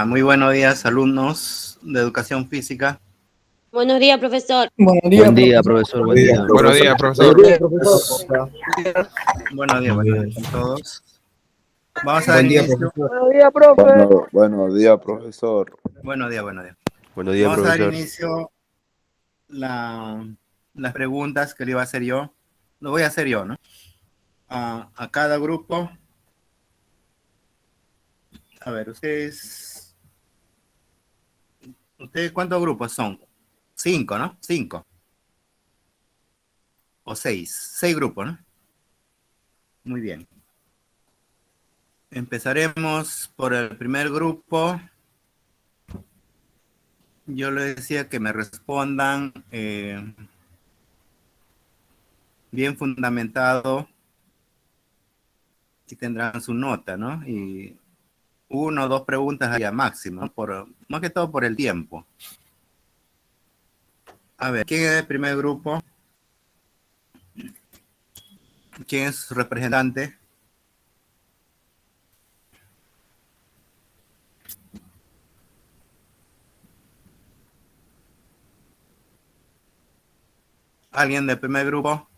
Muy buenos días, alumnos de educación física. Buenos días, profesor. Buen día, profesor. Buen día. Buenos días, profesor. Buenos días a todos. Vamos a dar Buen día, inicio. profesor. Buenos días, profe. Buenos días, profesor. Buenos días. Buenos días, Vamos a dar profesor. inicio las preguntas que le iba a hacer yo. Lo voy a hacer yo, ¿no? A cada grupo. A ver, ¿ustedes cuántos grupos son? 5, ¿no? 5. O 6. 6 grupos, ¿no? Muy bien. Empezaremos por el primer grupo. Yo les decía que me respondan bien fundamentado y tendrán su nota, ¿no? Y 1 o 2 preguntas allá máximo, ¿no? Más que todo por el tiempo. A ver, ¿quién es el primer grupo? ¿Quién es su representante? ¿Alguien del primer grupo?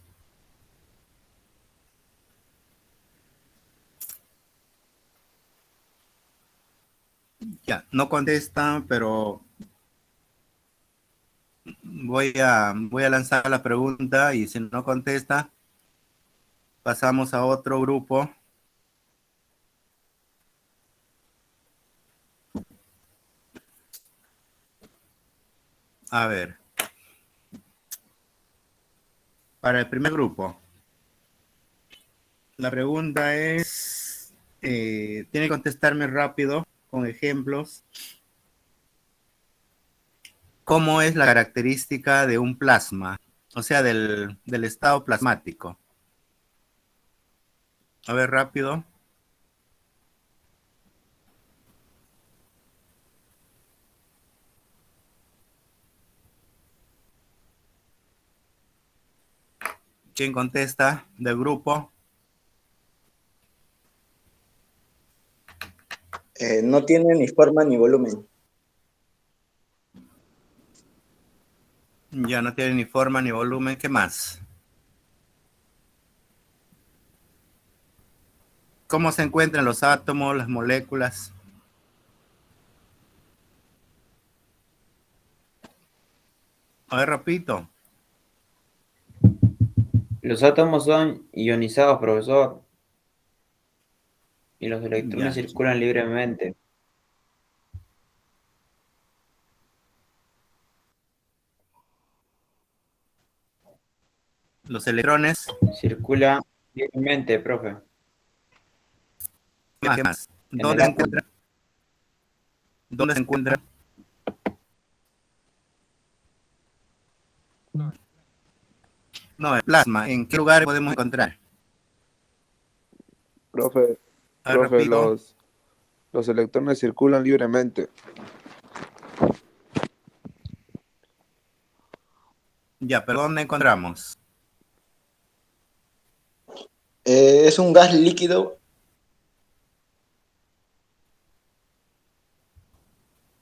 Ya, no contestan, pero voy a lanzar la pregunta y si no contesta, pasamos a otro grupo. A ver. Para el primer grupo, la pregunta es, tiene que contestarme rápido con ejemplos. ¿Cómo es la característica de un plasma? O sea, del estado plasmático. A ver, rápido. ¿Quién contesta del grupo? No tiene ni forma ni volumen. Ya no tiene ni forma ni volumen. ¿Qué más? ¿Cómo se encuentran los átomos, las moléculas? A ver, repito. Los átomos son ionizados, profesor, y los electrones Ya. circulan libremente. Los electrones. Circula libremente, profe. ¿Qué más? En el ¿Dónde se átomo. encuentran? ¿Dónde se encuentran? No, el plasma. ¿En qué lugar podemos encontrar? Profe, A ver, repito. los electrones circulan libremente. Ya, pero ¿dónde encontramos? Es un gas líquido.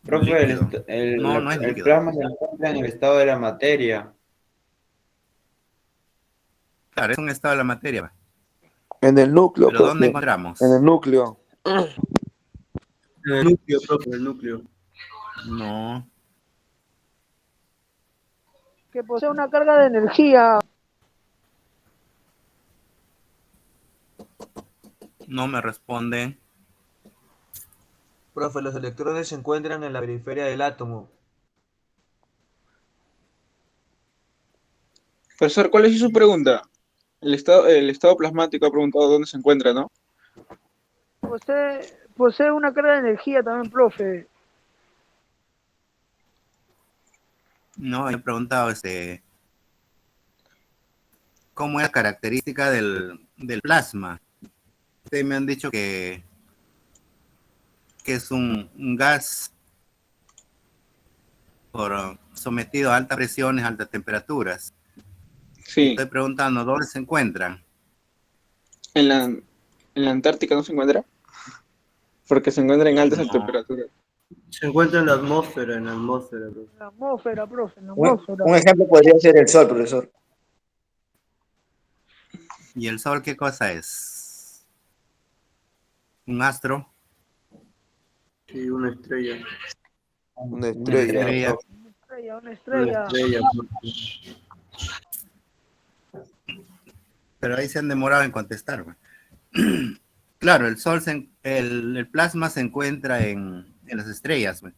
Profe, Líquido. No es el líquido. plasma se encuentra en el estado de la materia. Claro, es un estado de la materia. En el núcleo, ¿Pero dónde profe. encontramos? En el núcleo. En el núcleo, profe, el núcleo. No, Que posee una carga de energía. no me responden. Profe, los electrones se encuentran en la periferia del átomo. Profesor, ¿cuál es su pregunta? El estado plasmático ha preguntado dónde se encuentra, ¿no? Posee una carga de energía también, profe. No, he preguntado cómo es la característica del plasma. Ustedes me han dicho que es un gas sometido a altas presiones, altas temperaturas. Y Sí. estoy preguntando, ¿dónde se encuentran? En la Antártica no se encuentra. Porque se encuentra en altas No, temperaturas. Se encuentra en la atmósfera, profe. La atmósfera, profe, la Un, atmósfera. un ejemplo podría ser el Sol, profesor. ¿Y el Sol qué cosa es? ¿Un astro? Sí, una estrella. Una ¿Una estrella. estrella? Una Una estrella. estrella, Pero ahí se han demorado en contestar, güey. Claro, el Sol, el plasma se encuentra en las estrellas, güey.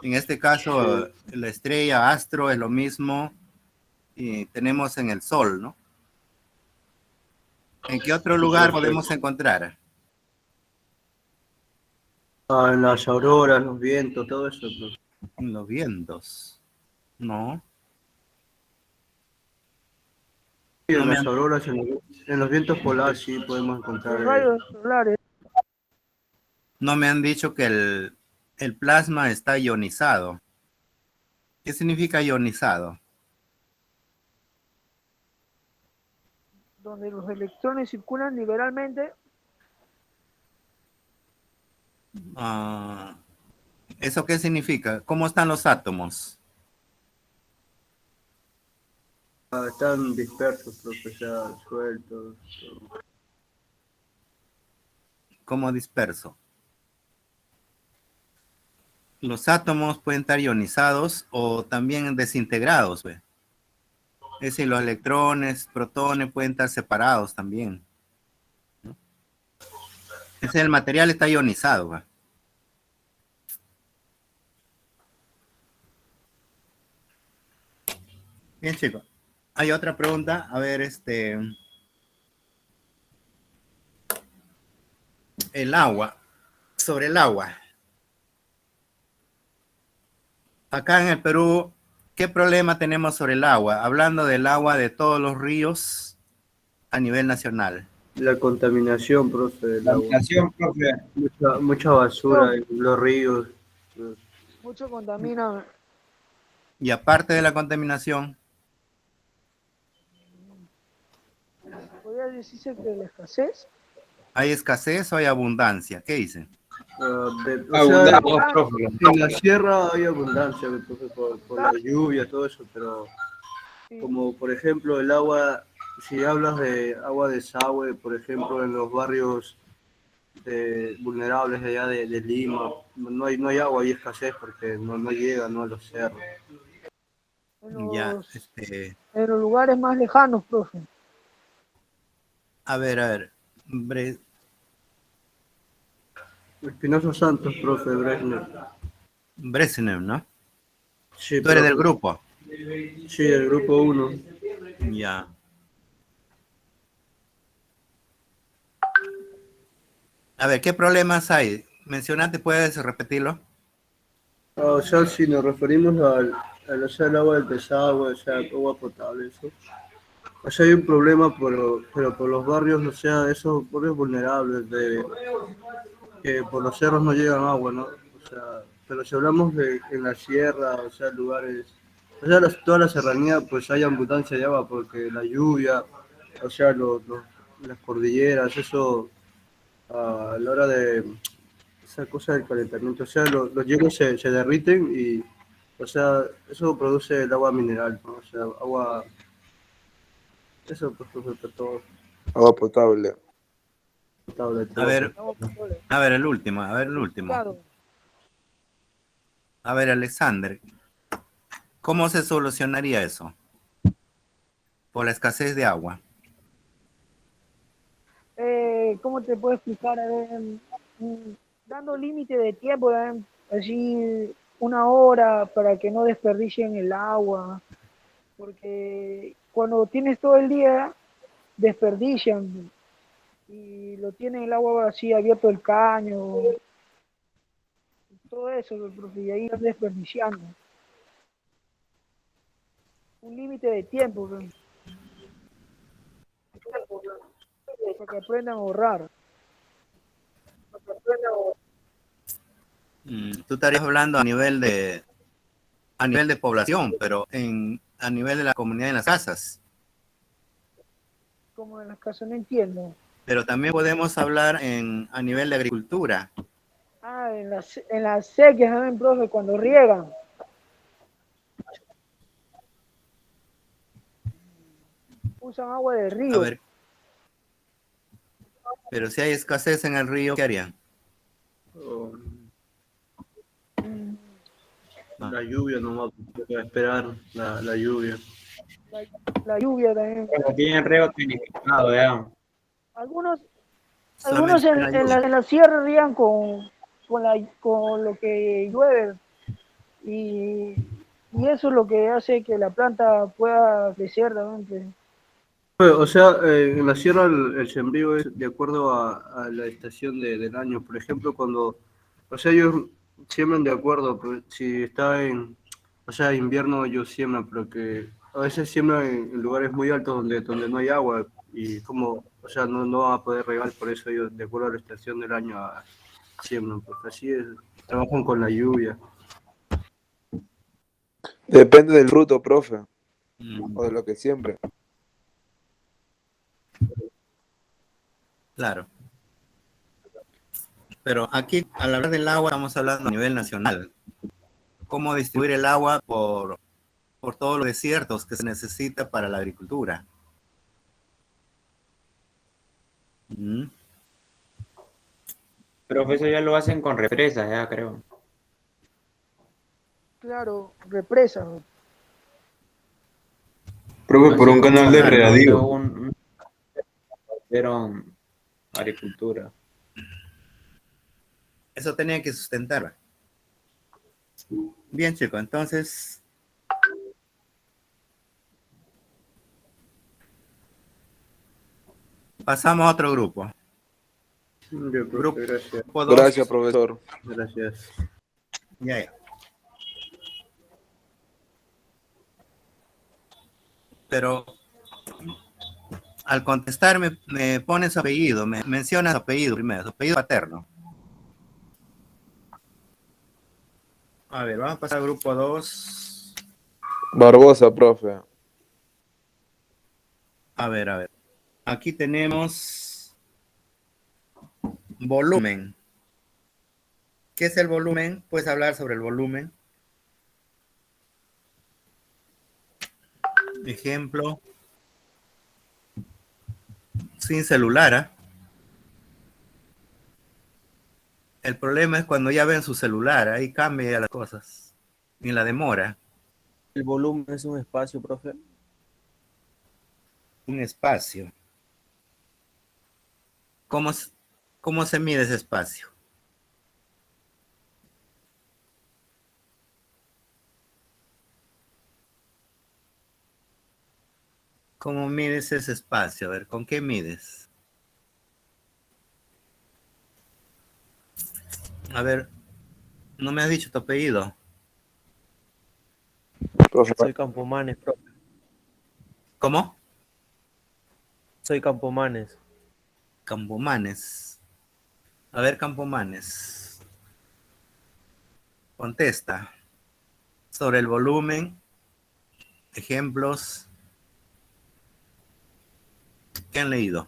En este caso, la estrella astro es lo mismo y tenemos en el Sol, ¿no? ¿En qué otro lugar podemos encontrar? en las auroras, los vientos, todo eso, profe. En los vientos. No. Sí, No en me las han- auroras, en los vientos polares sí podemos encontrar. Los rayos solares. No me han dicho que el plasma está ionizado. ¿Qué significa ionizado? Donde los electrones circulan liberalmente. Ah, ¿eso qué significa? ¿Cómo están los átomos? Están dispersos, profe, ya sueltos. Todo. ¿Cómo disperso? Los átomos pueden estar ionizados o también desintegrados, ¿ve? Es decir, los electrones, protones pueden estar separados también, ¿no? Es decir, el material está ionizado, ¿ve? Bien, chicos. Hay otra pregunta. A ver, el agua. Sobre el agua. Acá en el Perú, ¿qué problema tenemos sobre el agua? Hablando del agua de todos los ríos a nivel nacional. La contaminación, profe, del agua. Contaminación, profe. Mucha basura en los ríos. Mucho contamina. Y aparte de la contaminación, ¿Podría decirse que la escasez? ¿hay escasez o hay abundancia? ¿Qué dicen? Abundancia, profe. En la sierra hay abundancia, profe, por la lluvia, todo eso, pero como por ejemplo el agua, si hablas de agua de desagüe, por ejemplo, en los barrios vulnerables de allá de Lima, no hay agua, hay escasez porque no llega, no a los cerros. Ya, En los lugares más lejanos, profe. a ver, Espinosa Santos, profe, Brezhnev, ¿no? Sí, ¿Tú eres del grupo? Sí, del grupo 1. Ya. A ver, ¿qué problemas hay? Mencionate, ¿puedes repetirlo? O sea, si nos referimos al agua del desagüe, o sea, agua potable, eso. O sea, hay un problema, pero por los barrios, o sea, esos barrios vulnerables, que por los cerros no llegan agua, ¿no? O sea, pero si hablamos en la sierra, o sea, lugares, o sea, toda la serranía, pues hay abundancia de agua, porque la lluvia, o sea, las cordilleras, eso, a la hora de esa cosa del calentamiento, o sea, los hielos se derriten y, o sea, eso produce el agua mineral, ¿no? O sea, agua, eso pues produce todo. Agua potable. A ver, el último, Claro. A ver, Alexander, ¿cómo se solucionaría eso? Por la escasez de agua. ¿Cómo te puedo explicar? Dando límite de tiempo, así 1 hora para que no desperdicien el agua, porque cuando tienes todo el día, desperdician y lo tienen el agua así abierto el caño, todo eso, profe, y ahí están desperdiciando. Un límite de tiempo, profe, para que aprendan a ahorrar. Tú estarías hablando a nivel de población, pero a nivel de la comunidad en las casas. Como en las casas, no entiendo. Pero también podemos hablar a nivel de agricultura. Ah, en las sequías también, profe, cuando riegan. Usan agua de A río. ver, pero si hay escasez en el río, ¿qué harían? Oh, Mm, la lluvia nomás, hay que esperar la lluvia. La lluvia también. Pero tienen riego tonificado, ya. Algunos, algunos Solamente la lluvia. en la sierra riegan con lo que llueve y, y eso es lo que hace que la planta pueda crecer también. Bueno, o sea, en la sierra el sembrío es de acuerdo a la estación del año. Por ejemplo, o sea, ellos siembran de acuerdo, pues, si está o sea, invierno ellos siembran, pero que a veces siembran en lugares muy altos donde no hay agua y como, o sea, no van a poder regar, por eso ellos de acuerdo a la estación del año siembran, pues así es, trabajan con la lluvia. Depende del fruto, profe, Mm, o de lo que siempre. claro. Pero aquí, al hablar del agua, estamos hablando a nivel nacional. ¿Cómo distribuir el agua por todos los desiertos que se necesita para la agricultura? Mm, Profe, eso ya lo hacen con represas, ya creo. Claro, represa, ¿no? Profe, por Así un como canal de en el norte regadío. hubo hicieron agricultura. eso tenía que sustentar. Bien, chicos, entonces pasamos a otro grupo. Bien, profe, Grupo gracias. 2. Gracias, profesor. Gracias. Ya. Pero al contestar me pone su apellido, me menciona su apellido primero, su apellido paterno. A ver, vamos a pasar al grupo 2. Barbosa, profe. A ver. Aquí tenemos volumen. ¿Qué es el volumen? ¿Puedes hablar sobre el volumen? Ejemplo, sin celular. ¿Eh? El problema es cuando ya ven su celular, ahí cambia las cosas. Ni la demora. El volumen es un espacio, profe. Un espacio. ¿Cómo se mide ese espacio? ¿Cómo mides ese espacio? A ver, ¿con qué mides? A ver, no me has dicho tu apellido. Profe, Soy Campomanes, profe. ¿Cómo? Soy Campomanes. Campomanes. A ver, Campomanes. Contesta. Sobre el volumen, ejemplos. ¿Qué han leído?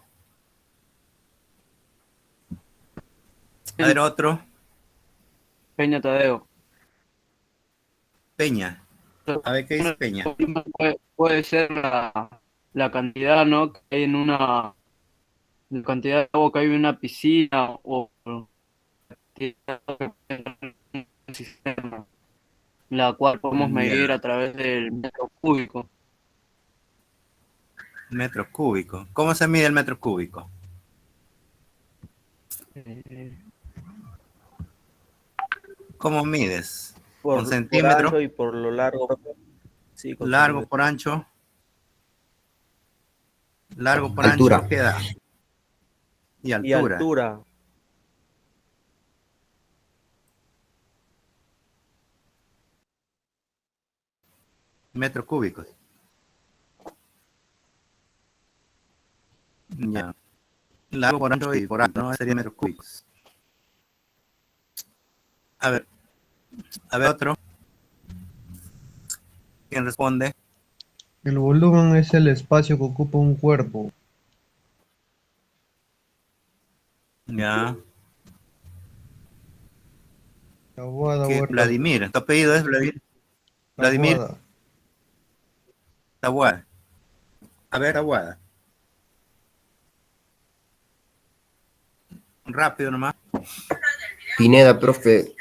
A ver, otro. Peña Tadeo. Peña. A ver, ¿qué dice Peña? Puede ser la cantidad, ¿no? Que hay la cantidad de agua que hay en una piscina o un sistema, la cual podemos medir Ya, a través del metro cúbico. metro cúbico. ¿Cómo se mide el metro cúbico? ¿Cómo mides? ¿Con Por centímetro? ancho y por lo largo, profe. Sí, con Largo centímetros. por ancho. Largo por Altura. ancho, ¿qué da? Y Y altura. altura. Metro cúbico. Ya. Largo por ancho y por alto, ¿no? Sería metros cúbicos. A ver otro. ¿Quién responde? El volumen es el espacio que ocupa un cuerpo. Ya. Taboada, ¿Qué? Huerta. Vladimir, tu apellido es Vladimir Taboada. Taboada. A ver, Taboada. Rápido nomás. Pineda, profe.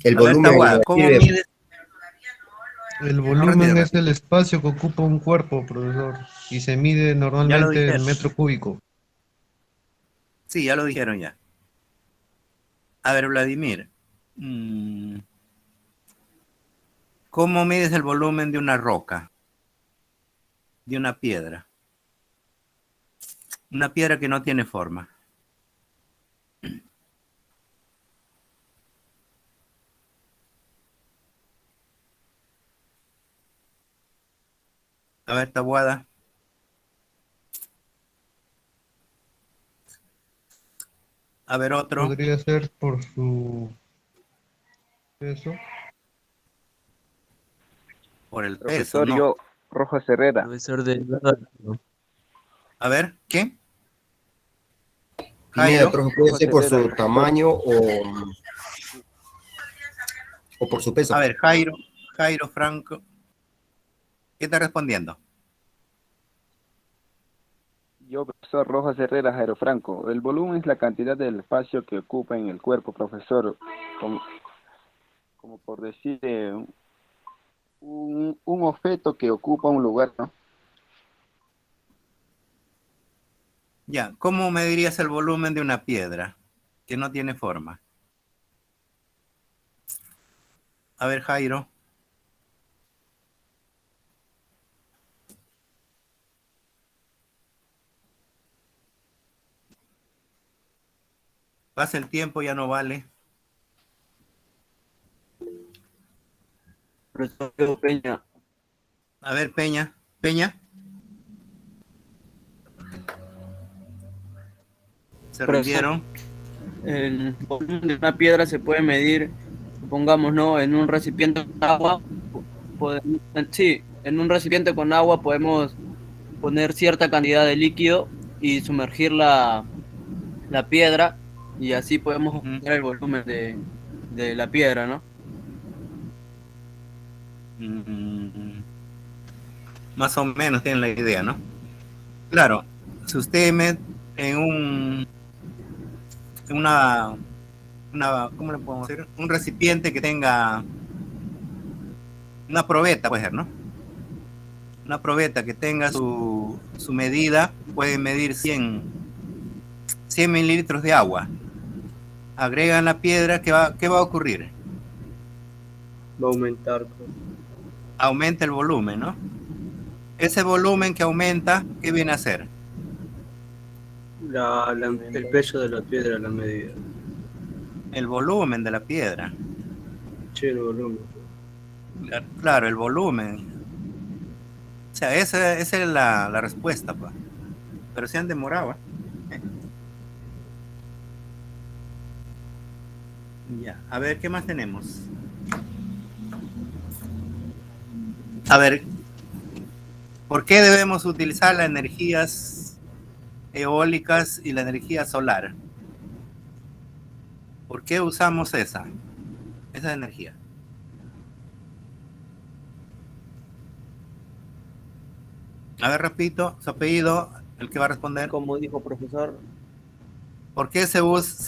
El A ver, volumen Taboada, ¿cómo sirve- mides? El volumen retira. es el espacio que ocupa un cuerpo, profesor, y se mide normalmente en dijeron. metro cúbico. Sí, ya lo dijeron ya. A ver, Vladimir. ¿Cómo mides el volumen de una roca? De una piedra. Una piedra que no tiene forma. A ver, Taboada. A ver, otro. Podría ser por su peso. Por el peso, Profesor, no. yo, Rojas Herrera. Profesor de... A ver, ¿qué? Pineda, Jairo. profe, puede ser por su Herrera. tamaño o por su peso. A ver, Jairo Franco. ¿Qué está respondiendo? Yo, profesor Rojas Herrera, Jairo Franco. El volumen es la cantidad del espacio que ocupa en el cuerpo, profesor. Como por decir, un objeto que ocupa un lugar, ¿no? Ya, ¿cómo medirías el volumen de una piedra que no tiene forma? A ver, Jairo. Pasa el tiempo, ya no vale. Profesor Diego Peña. A ver, Peña. Peña. Se Profesor. rindieron. El volumen de una piedra se puede medir, supongamos, ¿no? En un recipiente con agua. Sí, en un recipiente con agua podemos poner cierta cantidad de líquido y sumergir la piedra, y así podemos obtener el volumen de la piedra, ¿no? Más o menos tienen la idea, ¿no? Claro, si usted mete en una, ¿cómo le podemos decir? Un recipiente que tenga una probeta, puede ser, ¿no? Una probeta que tenga su medida, puede medir 100 mililitros de agua. Agregan la piedra, ¿qué va a ocurrir? Va a aumentar. Aumenta el volumen, ¿no? Ese volumen que aumenta, ¿qué viene a hacer? El peso de la piedra, la medida. El volumen de la piedra. Sí, el volumen. Claro, el volumen. O sea, esa es la respuesta, pa. Pero se han demorado, ¿eh? Ya, a ver, ¿qué más tenemos? A ver, ¿por qué debemos utilizar las energías eólicas y la energía solar? ¿Por qué usamos esa energía? A ver, repito, su apellido, el que va a responder. Como dijo profesor. ¿Por qué se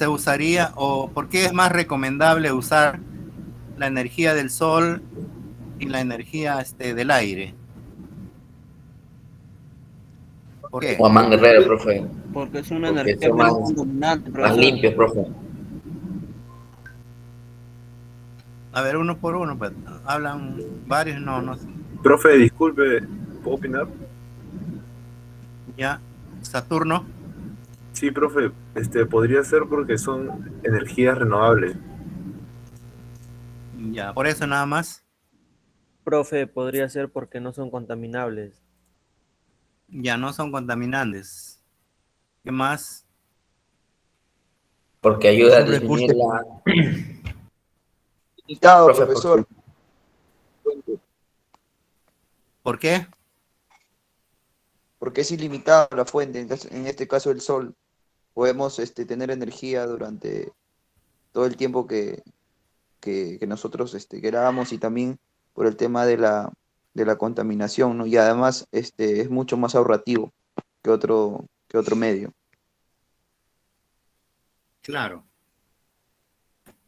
usaría o por qué es más recomendable usar la energía del sol y la energía del aire? ¿Por qué? Juan Guerrero, profe. Porque es una Porque energía son menos más contaminante, profesor. limpios, profe. A ver, uno por uno, pues, hablan varios, no sé. Profe, disculpe, ¿puedo opinar? Ya, Saturno. Sí, profe, podría ser porque son energías renovables. Ya, por eso nada más. Profe, podría ser porque no son contaminables. Ya no son contaminantes. ¿Qué más? Porque ayuda a Son disminuir la... Limitado, Profe, profesor. ¿Por qué? Porque es ilimitada la fuente, en este caso el sol. Podemos tener energía durante todo el tiempo que que nosotros grabamos y también por el tema de la contaminación, ¿no? Y además es mucho más ahorrativo que otro medio. Claro.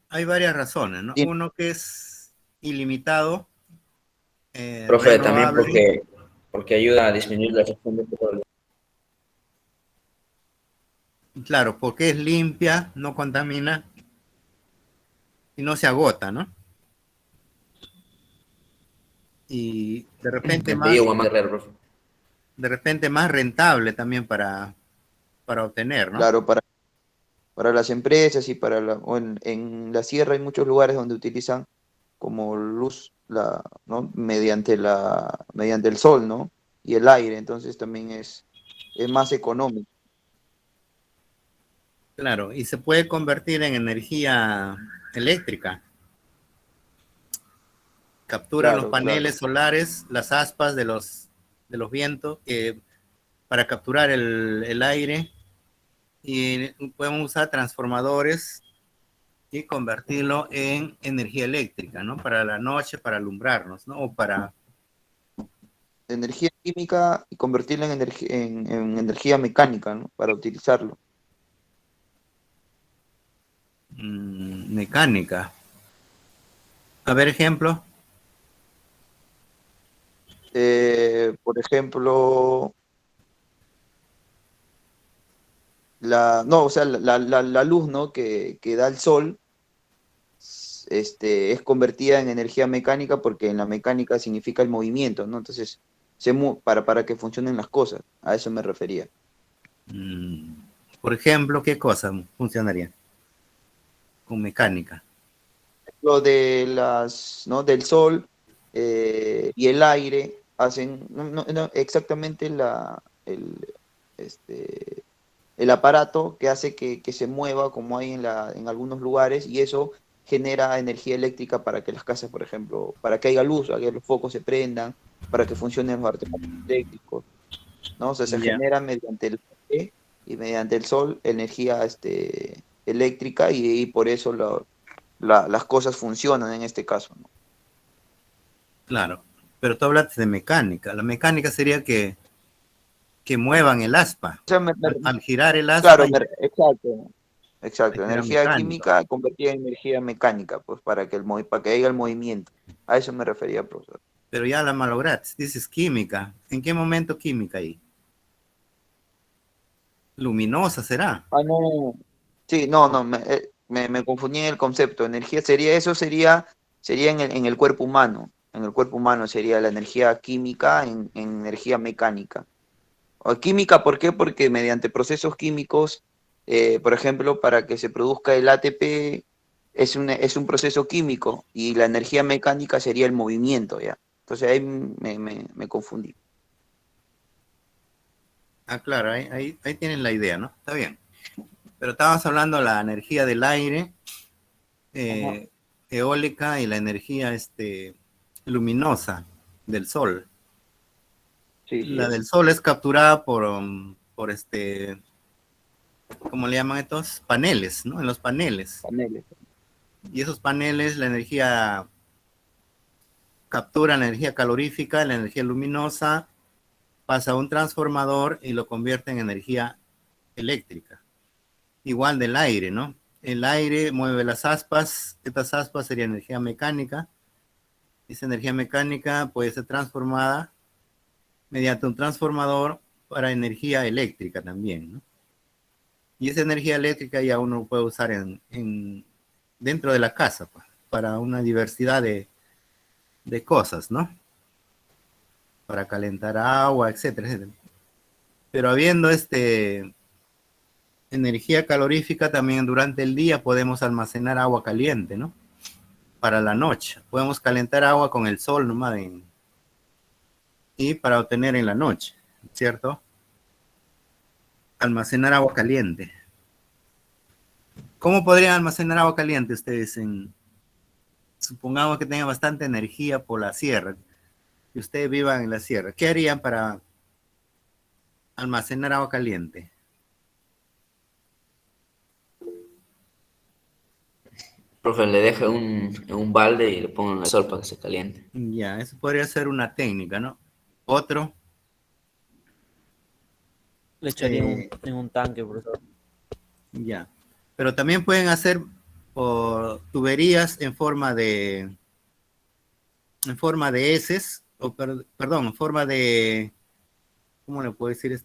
Hay varias razones, ¿no? Sí. Uno que es ilimitado, Profe, también renovable. porque ayuda a disminuir la efección del petróleo. Claro, porque es limpia, no contamina y no se agota, ¿no? Y de repente Me digo, mamá Guerrero, profe. de repente más rentable también para obtener, ¿no? Claro, para las empresas y o en la sierra hay muchos lugares donde utilizan como luz, ¿no? mediante el sol, ¿no? Y el aire, entonces también es más económico. Claro, y se puede convertir en energía eléctrica. Capturan los Claro, paneles claro. solares, las aspas de los vientos, para capturar el aire, y podemos usar transformadores y convertirlo en energía eléctrica, ¿no? Para la noche, para alumbrarnos, ¿no? O para... Energía química y convertirla en energía mecánica, ¿no? Para utilizarlo. mecánica. A ver, ejemplo. Por ejemplo, no, o sea, la luz, ¿no? que da el sol es convertida en energía mecánica porque en la mecánica significa el movimiento, ¿no? Entonces, para que funcionen las cosas, a eso me refería. Por ejemplo, ¿qué cosa funcionaría con mecánica? Lo de ¿no? del sol y el aire hacen no exactamente el aparato que hace que se mueva como hay en algunos lugares, y eso genera energía eléctrica para que las casas, por ejemplo, para que haya luz, para que los focos se prendan, para que funcionen los artefactos eléctricos, ¿no? O sea, se genera mediante el aire y mediante el sol energía eléctrica, y por eso las cosas funcionan en este caso, ¿no? Claro, pero tú hablaste de mecánica. La mecánica sería que muevan el aspa. O sea, al girar el aspa. Claro, exacto. Energía química convertida en energía mecánica, pues para que haya el movimiento. A eso me refería, profesor. Pero ya la malograste, dices química. ¿En qué momento química ahí? ¿Luminosa será? Ah, no. Sí, no, me confundí en el concepto. Energía sería en el cuerpo humano. En el cuerpo humano sería la energía química en energía mecánica. O química, ¿por qué? Porque mediante procesos químicos, por ejemplo, para que se produzca el ATP, es un proceso químico, y la energía mecánica sería el movimiento, ¿ya? Entonces ahí me confundí. Ah, claro, ahí tienen la idea, ¿no? Está bien. Pero estábamos hablando de la energía del aire, eólica, y la energía luminosa del sol. Sí, la del sol es capturada por ¿cómo le llaman estos? Paneles, ¿no? En los paneles. Y esos paneles, la energía captura la energía calorífica, la energía luminosa, pasa a un transformador y lo convierte en energía eléctrica. Igual del aire, ¿no? El aire mueve las aspas, estas aspas serían energía mecánica. Esa energía mecánica puede ser transformada mediante un transformador para energía eléctrica también, ¿no? Y esa energía eléctrica ya uno puede usar dentro de la casa, pues, para una diversidad de cosas, ¿no? Para calentar agua, etcétera, etcétera. Pero habiendo energía calorífica, también durante el día podemos almacenar agua caliente, ¿no? Para la noche. Podemos calentar agua con el sol nomás y para obtener en la noche, ¿cierto? Almacenar agua caliente. ¿Cómo podrían almacenar agua caliente ustedes? Supongamos que tengan bastante energía por la sierra, que ustedes vivan en la sierra. ¿Qué harían para almacenar agua caliente? Profe, le deje en un balde y le pongan al sol para que se caliente. Ya, eso podría ser una técnica, ¿no? Otro, Le echaría eh, en un tanque, profesor. ya. Pero también pueden hacer tuberías en forma de heces, perdón, en forma de, ¿cómo le puedo decir?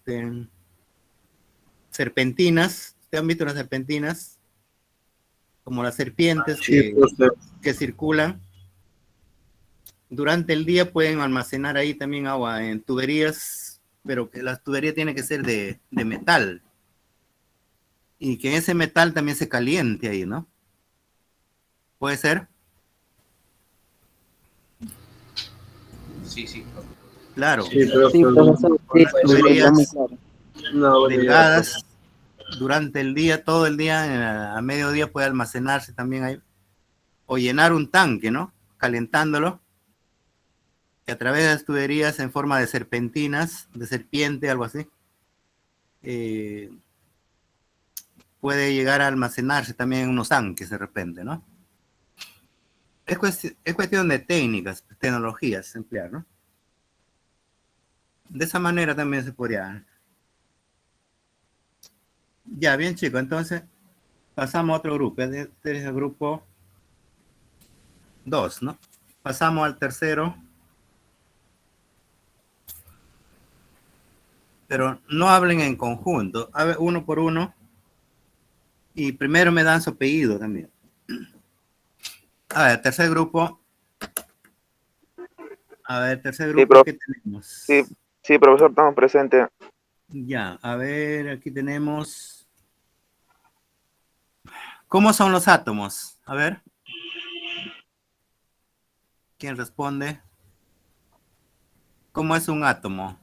Serpentinas. ¿Ustedes han visto las serpentinas? Como las serpientes Sí, profe. que circulan. Durante el día pueden almacenar ahí también agua en tuberías, pero que las tuberías tienen que ser de metal. Y que ese metal también se caliente ahí, ¿no? ¿Puede ser? Sí, sí. Claro. Sí, profe. Sí, profesor. Con las tuberías muy claro. No, buena idea, delgadas durante el día, todo el día, a mediodía puede almacenarse también ahí. O llenar un tanque, ¿no? Calentándolo. Que a través de las tuberías en forma de serpentinas, de serpiente, algo así, puede llegar a almacenarse también en unos tanques de repente, ¿no? Es cuestión de técnicas, tecnologías emplear, ¿no? De esa manera también se podría. Ya, bien, chicos, entonces pasamos a otro grupo. Este es el grupo 2, ¿no? Pasamos al tercero. Pero no hablen en conjunto, uno por uno. Y primero me dan su apellido también. A ver, tercer grupo. A ver, tercer Sí, grupo, ¿qué tenemos? Sí, sí, profesor, estamos presentes. Ya, a ver, aquí tenemos. ¿Cómo son los átomos? A ver. ¿Quién responde? ¿Cómo es un átomo?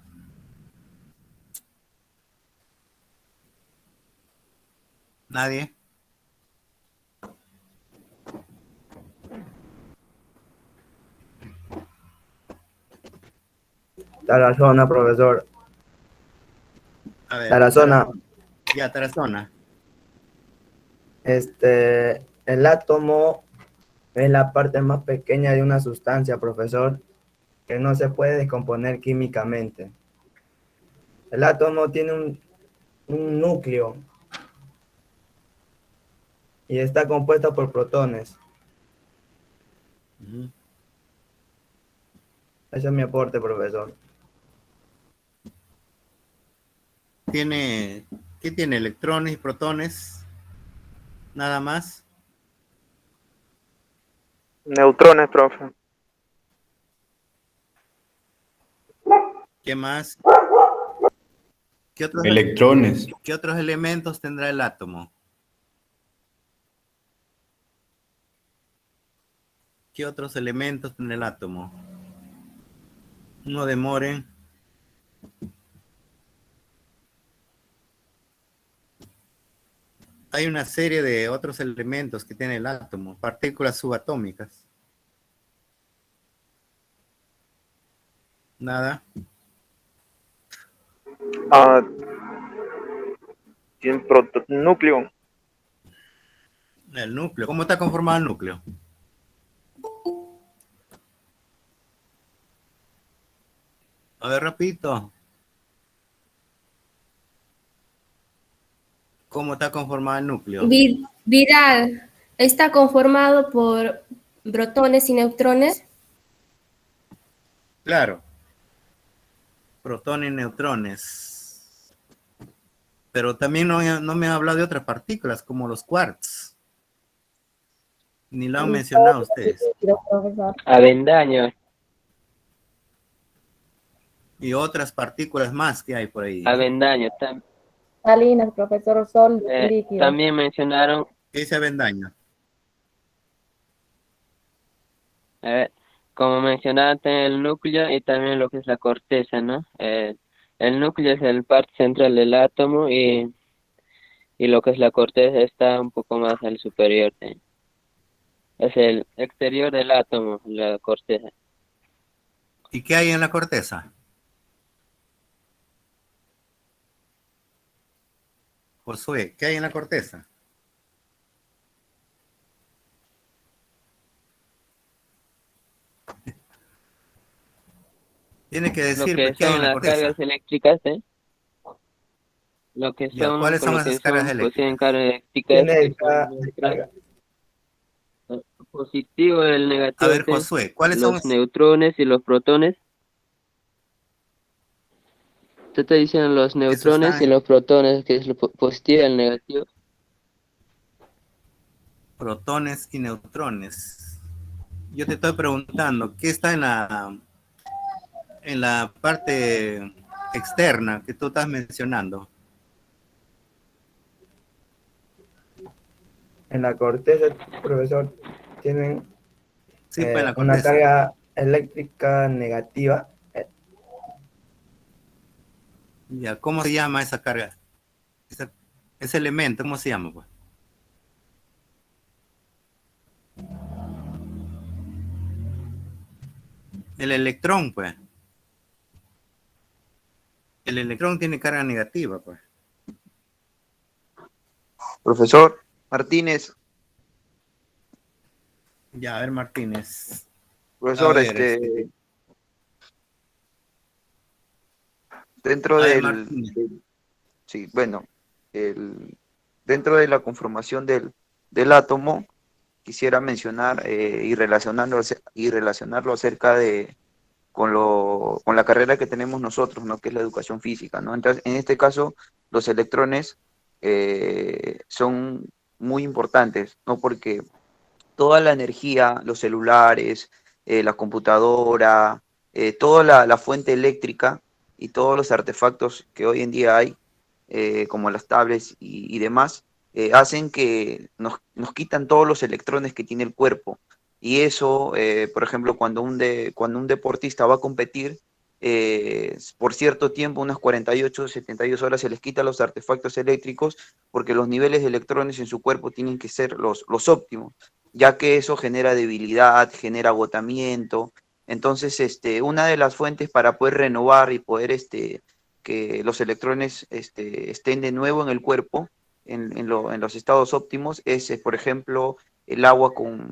¿Nadie? Tarazona, profesor. A ver, Tarazona. Ya, Tarazona. El átomo es la parte más pequeña de una sustancia, profesor, que no se puede descomponer químicamente. El átomo tiene un núcleo y está compuesto por protones. Ese es mi aporte, profesor. ¿Qué tiene? Electrones y protones. Nada más. Neutrones, profe. ¿Qué más? Electrones. ¿Qué otros elementos tendrá el átomo? ¿Qué otros elementos tendrá el átomo? No demoren. Hay una serie de otros elementos que tiene el átomo, partículas subatómicas. Nada. Tiene núcleo. El núcleo. ¿Cómo está conformado el núcleo? A ver, repito. ¿Cómo está conformado el núcleo? Viral está conformado por protones y neutrones. Claro. Protones y neutrones. Pero también no me han hablado de otras partículas, como los quarks. Ni lo han mencionado ustedes. Avendaño. Y otras partículas más que hay por ahí. Avendaño. Salinas, profesor, sol líquido. También mencionaron. ¿Qué dice Avendaño? Como mencionaste, el núcleo y también lo que es la corteza, ¿no? El núcleo es el parte central del átomo y lo que es la corteza está un poco más al superior. Es el exterior del átomo, la corteza. ¿Y qué hay en la corteza? Josué, ¿qué hay en la corteza? Tiene que Lo decir, que pues, ¿qué hay son en la las corteza? cargas eléctricas, ¿eh? Lo que Ya, son, ¿cuáles son como esas que cargas son, poseen eléctricas? cargas eléctricas Tiene que son descarga. positivo y el A negativo, ver, ¿sí? Josué, ¿cuáles son? Los neutrones y los protones. Te estoy diciendo los Eso neutrones está y en los protones, que es lo positivo y el negativo. protones y neutrones. Yo te estoy preguntando, ¿qué está en la parte externa que tú estás mencionando? En la corteza, profesor, tienen Sí, pues en la una corteza. carga eléctrica negativa. Ya, ¿cómo se llama esa carga? Ese elemento, ¿cómo se llama, pues? El electrón, pues. El electrón tiene carga negativa, pues. Profesor Martínez, Ya, a ver, Martínez. A profesor, ver, dentro a ver, del, Martínez. sí, bueno, dentro de la conformación del átomo, quisiera mencionar y relacionarlo acerca de con la carrera que tenemos nosotros, ¿no? Que es la educación física, ¿no? Entonces, en este caso, los electrones son muy importantes, ¿no? Porque toda la energía, los celulares, la computadora, toda la fuente eléctrica y todos los artefactos que hoy en día hay, como las tablets y demás, hacen que nos quitan todos los electrones que tiene el cuerpo. Y eso, por ejemplo, cuando un deportista va a competir, por cierto tiempo, unas 48, 72 horas, se les quita los artefactos eléctricos porque los niveles de electrones en su cuerpo tienen que ser los óptimos, ya que eso genera debilidad, genera agotamiento. Entonces, una de las fuentes para poder renovar y poder que los electrones estén de nuevo en el cuerpo, en los estados óptimos, es, por ejemplo,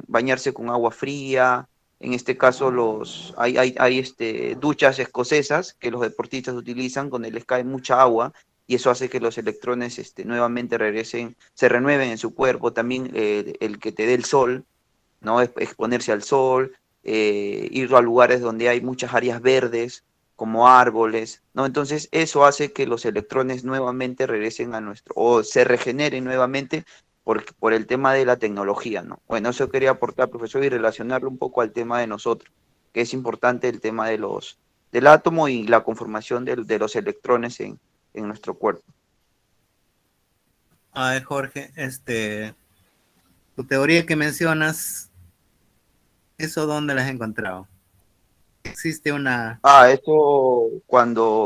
bañarse con agua fría. En este caso, hay duchas escocesas que los deportistas utilizan donde les cae mucha agua y eso hace que los electrones nuevamente se renueven en su cuerpo. También el que te dé el sol, ¿no? Exponerse al sol, ir a lugares donde hay muchas áreas verdes, como árboles, ¿no? Entonces eso hace que los electrones nuevamente regresen o se regeneren nuevamente por el tema de la tecnología, ¿no? Bueno, eso quería aportar, profesor, y relacionarlo un poco al tema de nosotros, que es importante el tema del átomo y la conformación de los electrones en nuestro cuerpo. A ver, Jorge, tu teoría que mencionas, ¿eso dónde la has encontrado? Existe una... Eso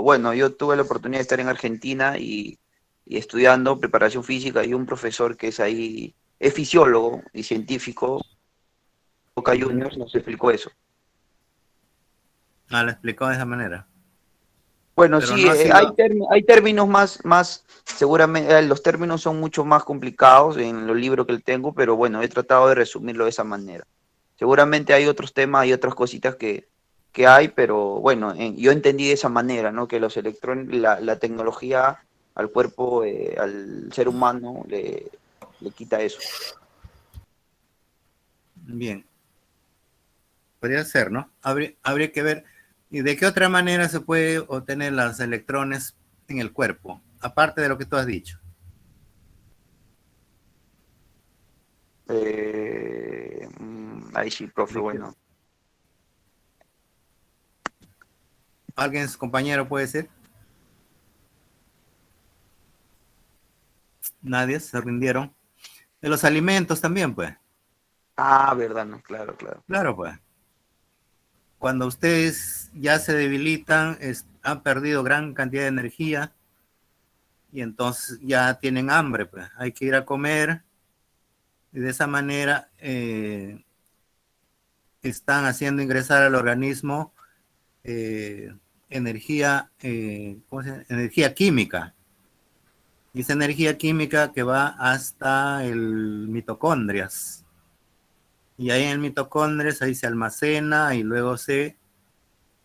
bueno, yo tuve la oportunidad de estar en Argentina y estudiando preparación física y un profesor que es fisiólogo y científico, Boca Juniors, nos explicó eso. Ah, la explicó de esa manera. Bueno, Pero sí, no ha sido... hay términos más, seguramente los términos son mucho más complicados en los libros que él tengo, pero bueno, he tratado de resumirlo de esa manera. Seguramente hay otros temas, hay otras cositas que hay, pero bueno, yo entendí de esa manera, ¿no? Que los electrones, la tecnología al cuerpo, al ser humano, le quita eso. Bien. Podría ser, ¿no? Habría que ver. ¿Y de qué otra manera se puede obtener los electrones en el cuerpo? Aparte de lo que tú has dicho. Ahí sí, profe, bueno. ¿Alguien, su compañero, puede ser? Nadie, se rindieron. De los alimentos también, pues. Verdad, no, claro. Claro, pues. Cuando ustedes ya se debilitan, han perdido gran cantidad de energía y entonces ya tienen hambre, pues. Hay que ir a comer y de esa manera están haciendo ingresar al organismo energía, energía química. Y esa energía química que va hasta el mitocondrias. Y ahí en el mitocondrias, ahí se almacena y luego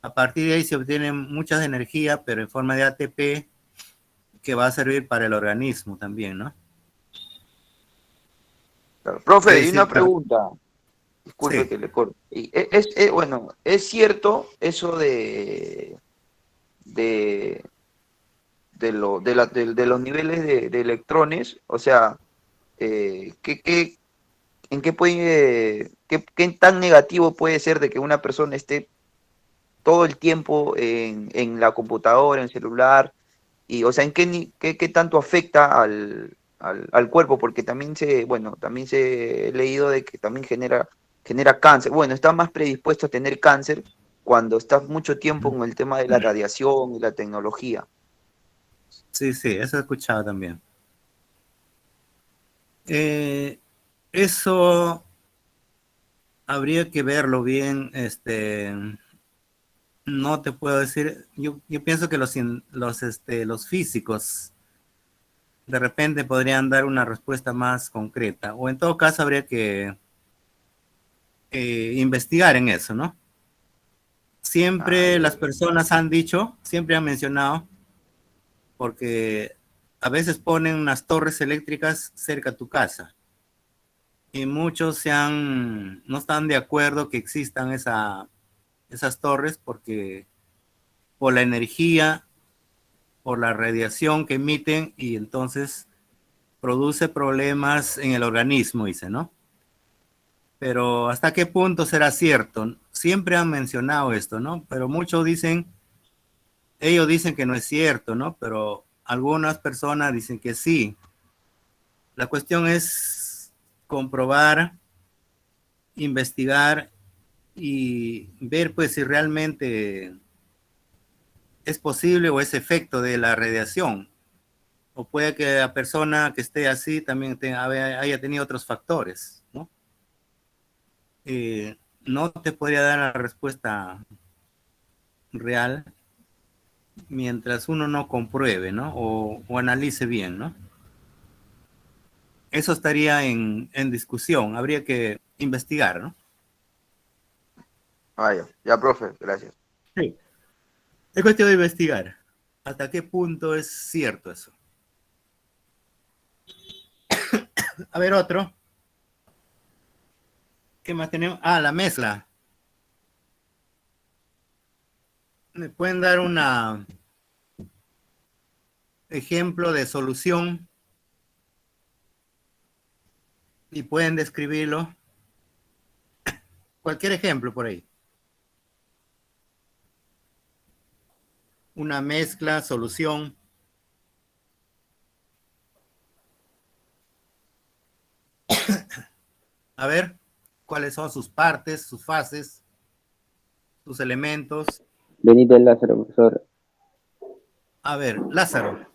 a partir de ahí se obtiene mucha energía, pero en forma de ATP, que va a servir para el organismo también, ¿no? Claro. Profe, Sí, y sí, una claro. pregunta. Disculpe Sí. que le corte. Bueno, ¿es cierto eso de, de los niveles de electrones? O sea, ¿en qué puede, qué tan negativo puede ser de que una persona esté todo el tiempo en la computadora, en el celular? Y, o sea, ¿en qué tanto afecta al cuerpo? Porque también también se he leído de que también genera cáncer. Bueno, está más predispuesto a tener cáncer cuando estás mucho tiempo con el tema de la radiación y la tecnología. Sí, sí, eso he escuchado también. Eso habría que verlo bien, no te puedo decir, yo pienso que los físicos de repente podrían dar una respuesta más concreta, o en todo caso habría que investigar en eso, ¿no? Siempre las personas han dicho, siempre han mencionado, porque a veces ponen unas torres eléctricas cerca a tu casa, y muchos no están de acuerdo que existan esas torres porque por la energía, por la radiación que emiten, y entonces produce problemas en el organismo, dice, ¿no? Pero ¿hasta qué punto será cierto? Siempre han mencionado esto, ¿no? Pero muchos ellos dicen que no es cierto, ¿no? Pero algunas personas dicen que sí. La cuestión es comprobar, investigar y ver pues si realmente es posible o es efecto de la radiación. O puede que la persona que esté así también haya tenido otros factores, ¿no? No te podría dar la respuesta real mientras uno no compruebe, ¿no? O analice bien, ¿no? Eso estaría en discusión, habría que investigar, ¿no? Ya, profe, gracias. Sí. Es cuestión de investigar. ¿Hasta qué punto es cierto eso? A ver, otro. ¿Qué más tenemos? La mezcla. ¿Me pueden dar un ejemplo de solución? Y pueden describirlo. Cualquier ejemplo por ahí. Una mezcla, solución. A ver, ¿cuáles son sus partes, sus fases, sus elementos? Benito Lázaro, profesor. A ver, Lázaro.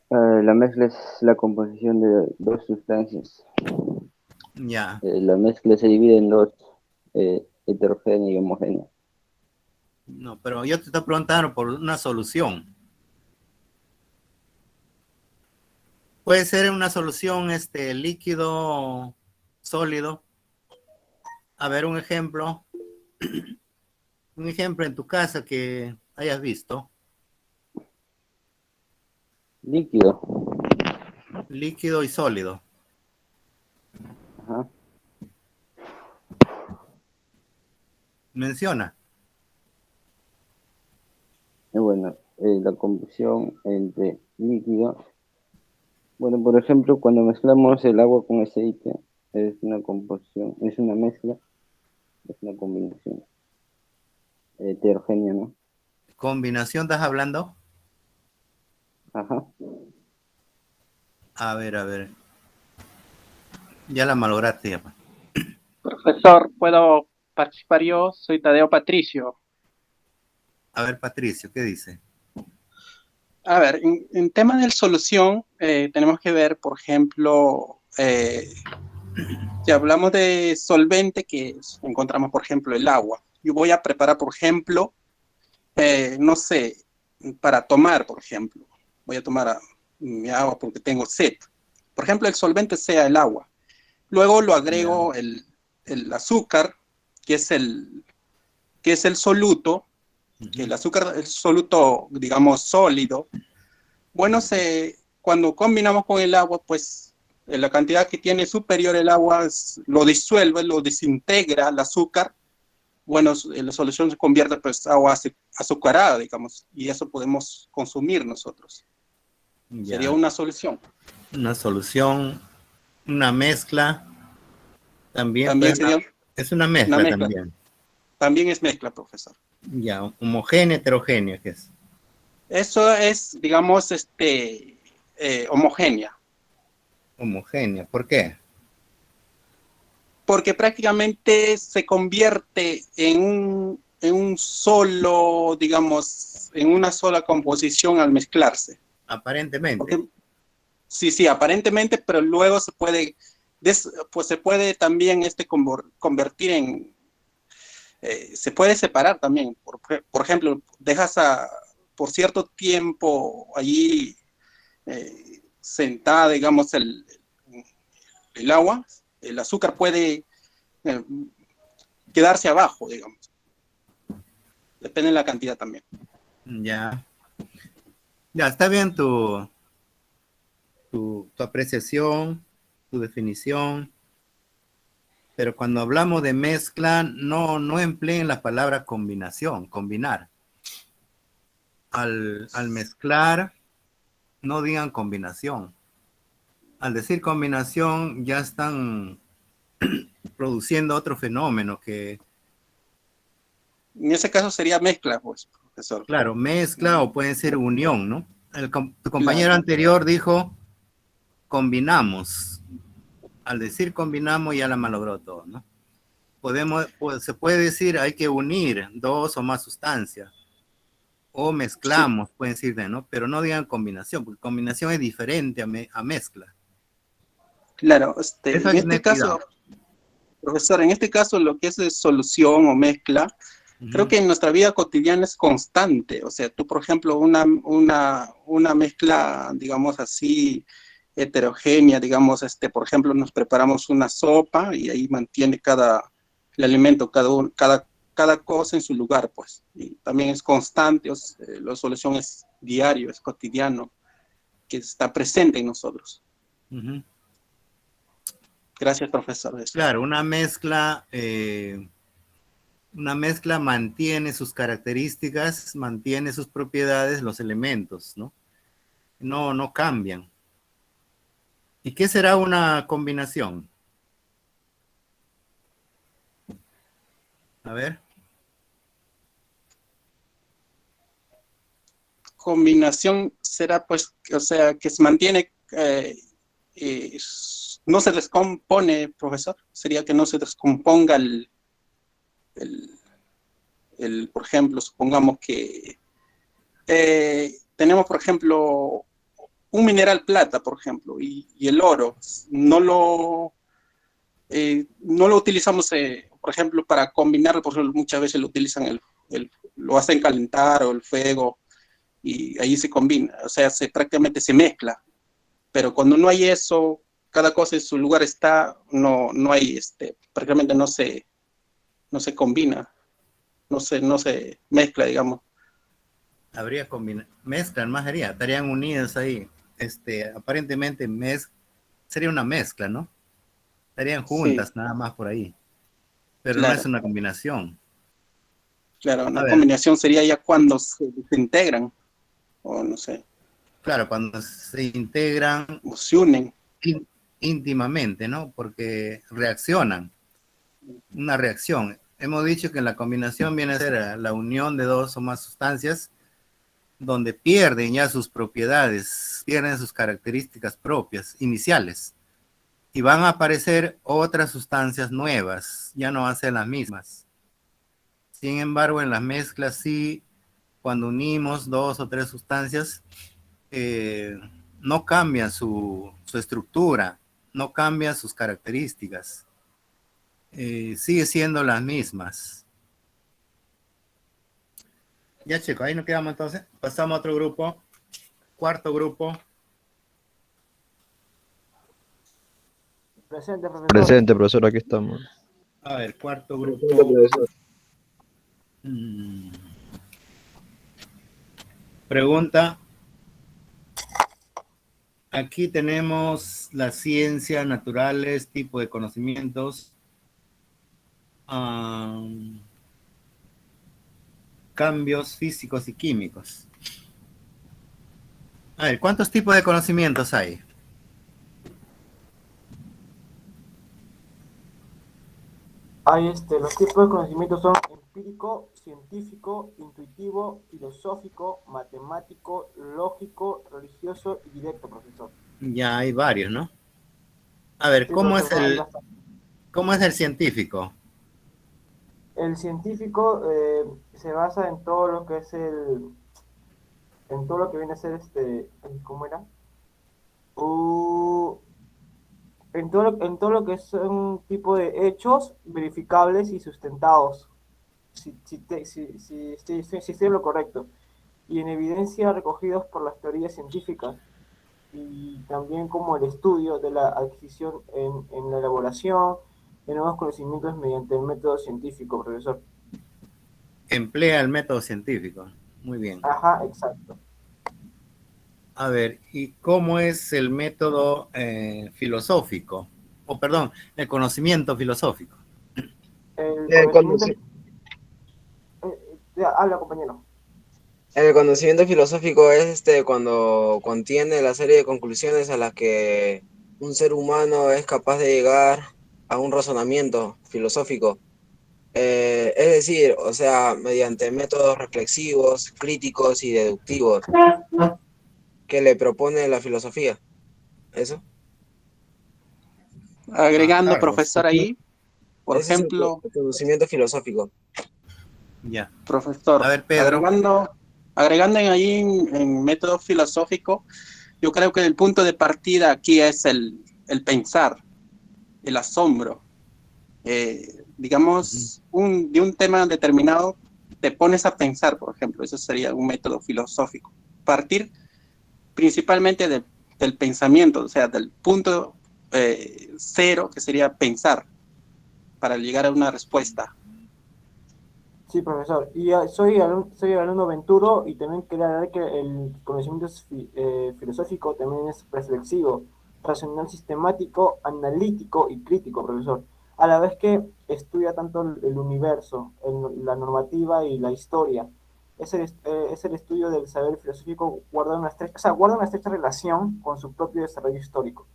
La mezcla es la composición de dos sustancias. Ya. La mezcla se divide en dos, heterogénea y homogénea. No, pero yo te estoy preguntando por una solución. Puede ser una solución líquido, sólido. A ver, un ejemplo. Un ejemplo en tu casa que hayas visto. Líquido. Líquido y sólido. Ajá. Menciona. Bueno, la combustión entre líquido. Bueno, por ejemplo, cuando mezclamos el agua con aceite, es una composición, es una mezcla, es una combinación heterogénea, ¿no? ¿Combinación estás hablando? Ajá. A ver. Ya la malograste ya. Profesor, ¿puedo participar yo? Soy Tadeo Patricio. A ver, Patricio, ¿qué dice? A ver, en tema de solución, tenemos que ver, por ejemplo, si hablamos de solvente, que encontramos, por ejemplo, el agua. Yo voy a preparar, por ejemplo, no sé, para tomar, por ejemplo. Voy a tomar mi agua porque tengo sed. Por ejemplo, el solvente sea el agua. Luego lo agrego el azúcar, que es el soluto, que el azúcar es soluto, digamos, sólido. Bueno, cuando combinamos con el agua, pues la cantidad que tiene superior el agua lo disuelve, lo desintegra el azúcar. Bueno, la solución se convierte pues agua azucarada, digamos, y eso podemos consumir nosotros. Ya. Sería una solución. Una solución, una mezcla. También sería es una mezcla, una mezcla. también. También es mezcla, profesor. Ya, homogénea, heterogénea, ¿qué es? Eso es, digamos, homogénea. Homogénea, ¿por qué? Porque prácticamente se convierte en un solo, digamos, en una sola composición al mezclarse. Aparentemente. Sí, aparentemente, pero luego se puede, pues se puede también convertir en, se puede separar también. Por ejemplo, dejas por cierto tiempo allí sentada, digamos, el agua, el azúcar puede quedarse abajo, digamos. Depende de la cantidad también. Ya. Ya, está bien tu apreciación, tu definición, pero cuando hablamos de mezcla, no empleen la palabra combinación, combinar. Al mezclar, no digan combinación. Al decir combinación, ya están produciendo otro fenómeno que... En ese caso sería mezcla, pues, profesor. Claro, mezcla o puede ser unión, ¿no? Tu compañero anterior dijo combinamos. Al decir combinamos ya la malogró todo, ¿no? Se puede decir hay que unir dos o más sustancias. O mezclamos, pueden decir, ¿no? Pero no digan combinación, porque combinación es diferente a mezcla. Claro, en este caso, profesor, en este caso lo que es solución o mezcla, creo que en nuestra vida cotidiana es constante. O sea, tú, por ejemplo, una mezcla, digamos así, heterogénea, digamos, por ejemplo, nos preparamos una sopa y ahí mantiene el alimento, cada cosa en su lugar, pues. Y también es constante, la solución es diario, es cotidiano, que está presente en nosotros. Gracias, profesor. Claro, una mezcla mantiene sus características, mantiene sus propiedades, los elementos, ¿no? No cambian. ¿Y qué será una combinación? A ver. Combinación será, pues, o sea, que se mantiene, no se descompone, profesor. Sería que no se descomponga por ejemplo, supongamos que tenemos, por ejemplo, un mineral plata, por ejemplo, y el oro, no lo utilizamos, por ejemplo, para combinarlo. Por ejemplo, muchas veces lo utilizan, lo hacen calentar o el fuego, y ahí se combina, o sea, prácticamente se mezcla. Pero cuando no hay eso, cada cosa en su lugar está, no hay, prácticamente no se combina, no se mezcla, digamos. Habría mezclan más, estarían unidas ahí. Aparentemente sería una mezcla, ¿no? Estarían juntas, nada más por ahí. Pero no es una combinación. Claro, una combinación sería ya cuando se desintegran, o no sé. Claro, cuando se integran. O se unen. Íntimamente, ¿no? Porque reaccionan. Una reacción. Hemos dicho que la combinación viene a ser la unión de dos o más sustancias donde pierden ya sus propiedades, pierden sus características propias, iniciales, y van a aparecer otras sustancias nuevas, ya no van a ser las mismas. Sin embargo, en las mezclas sí, cuando unimos dos o tres sustancias, no cambia su estructura, no cambia sus características, sigue siendo las mismas. Ya, chicos, ahí nos quedamos entonces. Pasamos a otro grupo. Cuarto grupo. Presente, profesor. Presente, profesor, aquí estamos. A ver, cuarto grupo. Presente, profesor. Pregunta. Aquí tenemos la ciencia, naturales, tipo de conocimientos, cambios físicos y químicos. A ver, ¿cuántos tipos de conocimientos hay? Hay los tipos de conocimiento son empírico, científico, intuitivo, filosófico, matemático, lógico, religioso y directo, profesor. Ya hay varios, ¿no? A ver, Sí, ¿cómo es profesor, hay el, bastante. cómo es el científico? El científico se basa en todo lo que es en todo lo que viene a ser ¿cómo era? En todo lo que es un tipo de hechos verificables y sustentados, si estoy en lo correcto, y en evidencia recogidos por las teorías científicas, y también como el estudio de la adquisición en la elaboración de nuevos conocimientos mediante el método científico, profesor. Emplea el método científico. Muy bien. Ajá, exacto. A ver, ¿y cómo es el método filosófico? O perdón, el conocimiento filosófico. El conocimiento... habla, compañero. El conocimiento filosófico es cuando contiene la serie de conclusiones a las que un ser humano es capaz de llegar a un razonamiento filosófico. Es decir, o sea, mediante métodos reflexivos, críticos y deductivos que le propone la filosofía. ¿Eso? Agregando, claro. profesor, ahí, por Ese es ejemplo, el conocimiento filosófico. Ya. profesor, A ver, Pedro. agregando ahí en método filosófico, yo creo que el punto de partida aquí es el pensar, el asombro. Digamos, de un tema determinado, te pones a pensar, por ejemplo, eso sería un método filosófico. Partir principalmente del pensamiento, o sea, del punto cero, que sería pensar, para llegar a una respuesta. Sí, profesor. Y soy el alumno Venturo, y también quería ver que el conocimiento filosófico también es reflexivo, racional, sistemático, analítico y crítico, profesor. A la vez que estudia tanto el universo, la normativa y la historia. Es el estudio del saber filosófico, guarda una estrecha relación con su propio desarrollo histórico.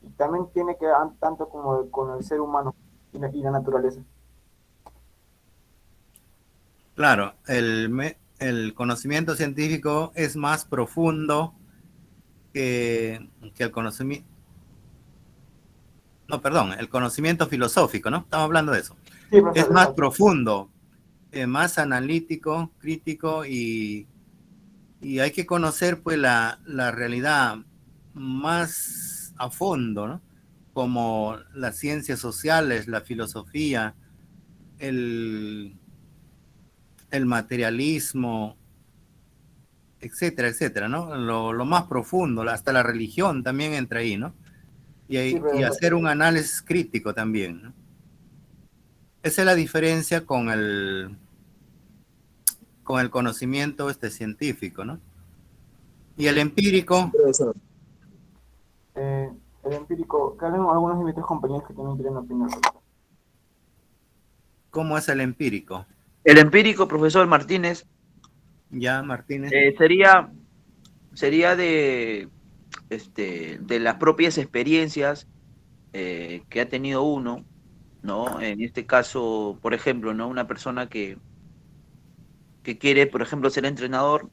Y también tiene que ver tanto como con el ser humano y la naturaleza. Claro, el conocimiento científico es más profundo que el conocimiento. No, perdón, el conocimiento filosófico, ¿no? Estamos hablando de eso. Sí, profesor, es más exacto. profundo, más analítico, crítico, y hay que conocer pues la realidad más a fondo, ¿no? Como las ciencias sociales, la filosofía, el materialismo, etcétera, etcétera, ¿no? Lo más profundo, hasta la religión también entra ahí, ¿no? Y hacer un análisis crítico también, ¿no? Esa es la diferencia con el conocimiento científico, ¿no? Y el empírico. El empírico, que hablen algunos de mis tres compañeros que también quieren opinar. ¿Cómo es el empírico? El empírico, profesor Martínez, Ya, Martínez. sería de las propias experiencias que ha tenido uno, ¿no? En este caso, por ejemplo, ¿no? Una persona que quiere, por ejemplo, ser entrenador,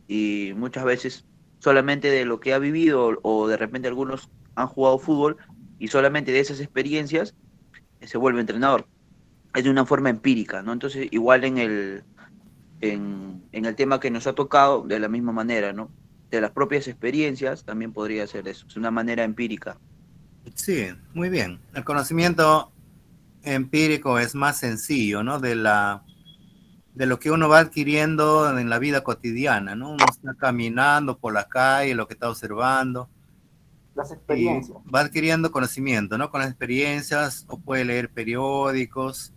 y muchas veces solamente de lo que ha vivido, o de repente algunos han jugado fútbol y solamente de esas experiencias se vuelve entrenador. Es de una forma empírica, ¿no? Entonces, igual en el tema que nos ha tocado, de la misma manera, ¿no? De las propias experiencias también podría ser eso, es una manera empírica. Sí, muy bien. El conocimiento empírico es más sencillo, ¿no? De lo que uno va adquiriendo en la vida cotidiana, ¿no? Uno está caminando por la calle, lo que está observando, las y experiencias. va adquiriendo conocimiento, ¿no? Con las experiencias, o puede leer periódicos,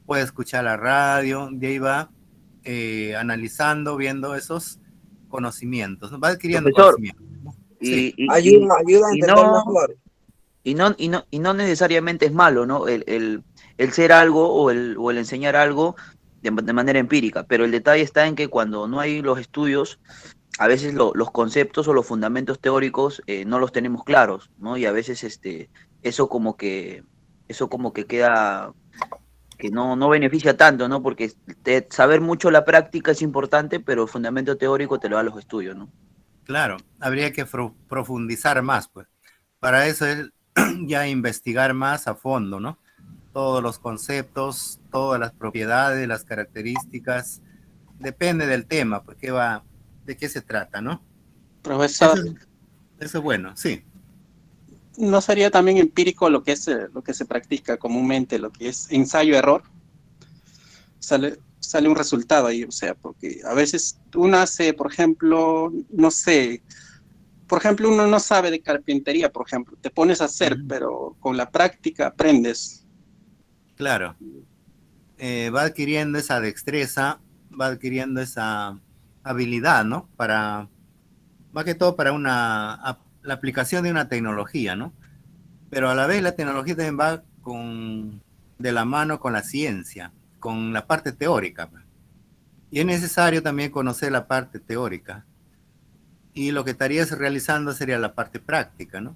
puede escuchar la radio, de ahí va analizando, viendo esos conocimientos, ¿no? Va adquiriendo Profesor, conocimiento. y, Sí. y, Ayuda, y, ayuda a y entender no, mejor. y no necesariamente es malo, ¿no? El ser algo o el enseñar algo de manera empírica, pero el detalle está en que cuando no hay los estudios, a veces los conceptos o los fundamentos teóricos no los tenemos claros, ¿no? Y a veces eso como que, eso como que queda, que no beneficia tanto, ¿no? Porque saber mucho la práctica es importante, pero el fundamento teórico te lo dan los estudios, ¿no? Claro, habría que profundizar más, pues. Para eso es ya investigar más a fondo, ¿no? Todos los conceptos, todas las propiedades, las características, depende del tema, pues, de qué se trata, ¿no? Profesor, Eso es bueno, sí. ¿no sería también empírico lo que se practica comúnmente, lo que es ensayo-error? Sale un resultado ahí, o sea, porque a veces uno hace, por ejemplo, no sé, por ejemplo, uno no sabe de carpintería, por ejemplo, te pones a hacer, pero con la práctica aprendes. Claro. Va adquiriendo esa destreza, va adquiriendo esa habilidad, ¿no? Más que todo para la aplicación de una tecnología, ¿no? Pero a la vez la tecnología también va de la mano con la ciencia, con la parte teórica. Y es necesario también conocer la parte teórica. Y lo que estarías realizando sería la parte práctica, ¿no?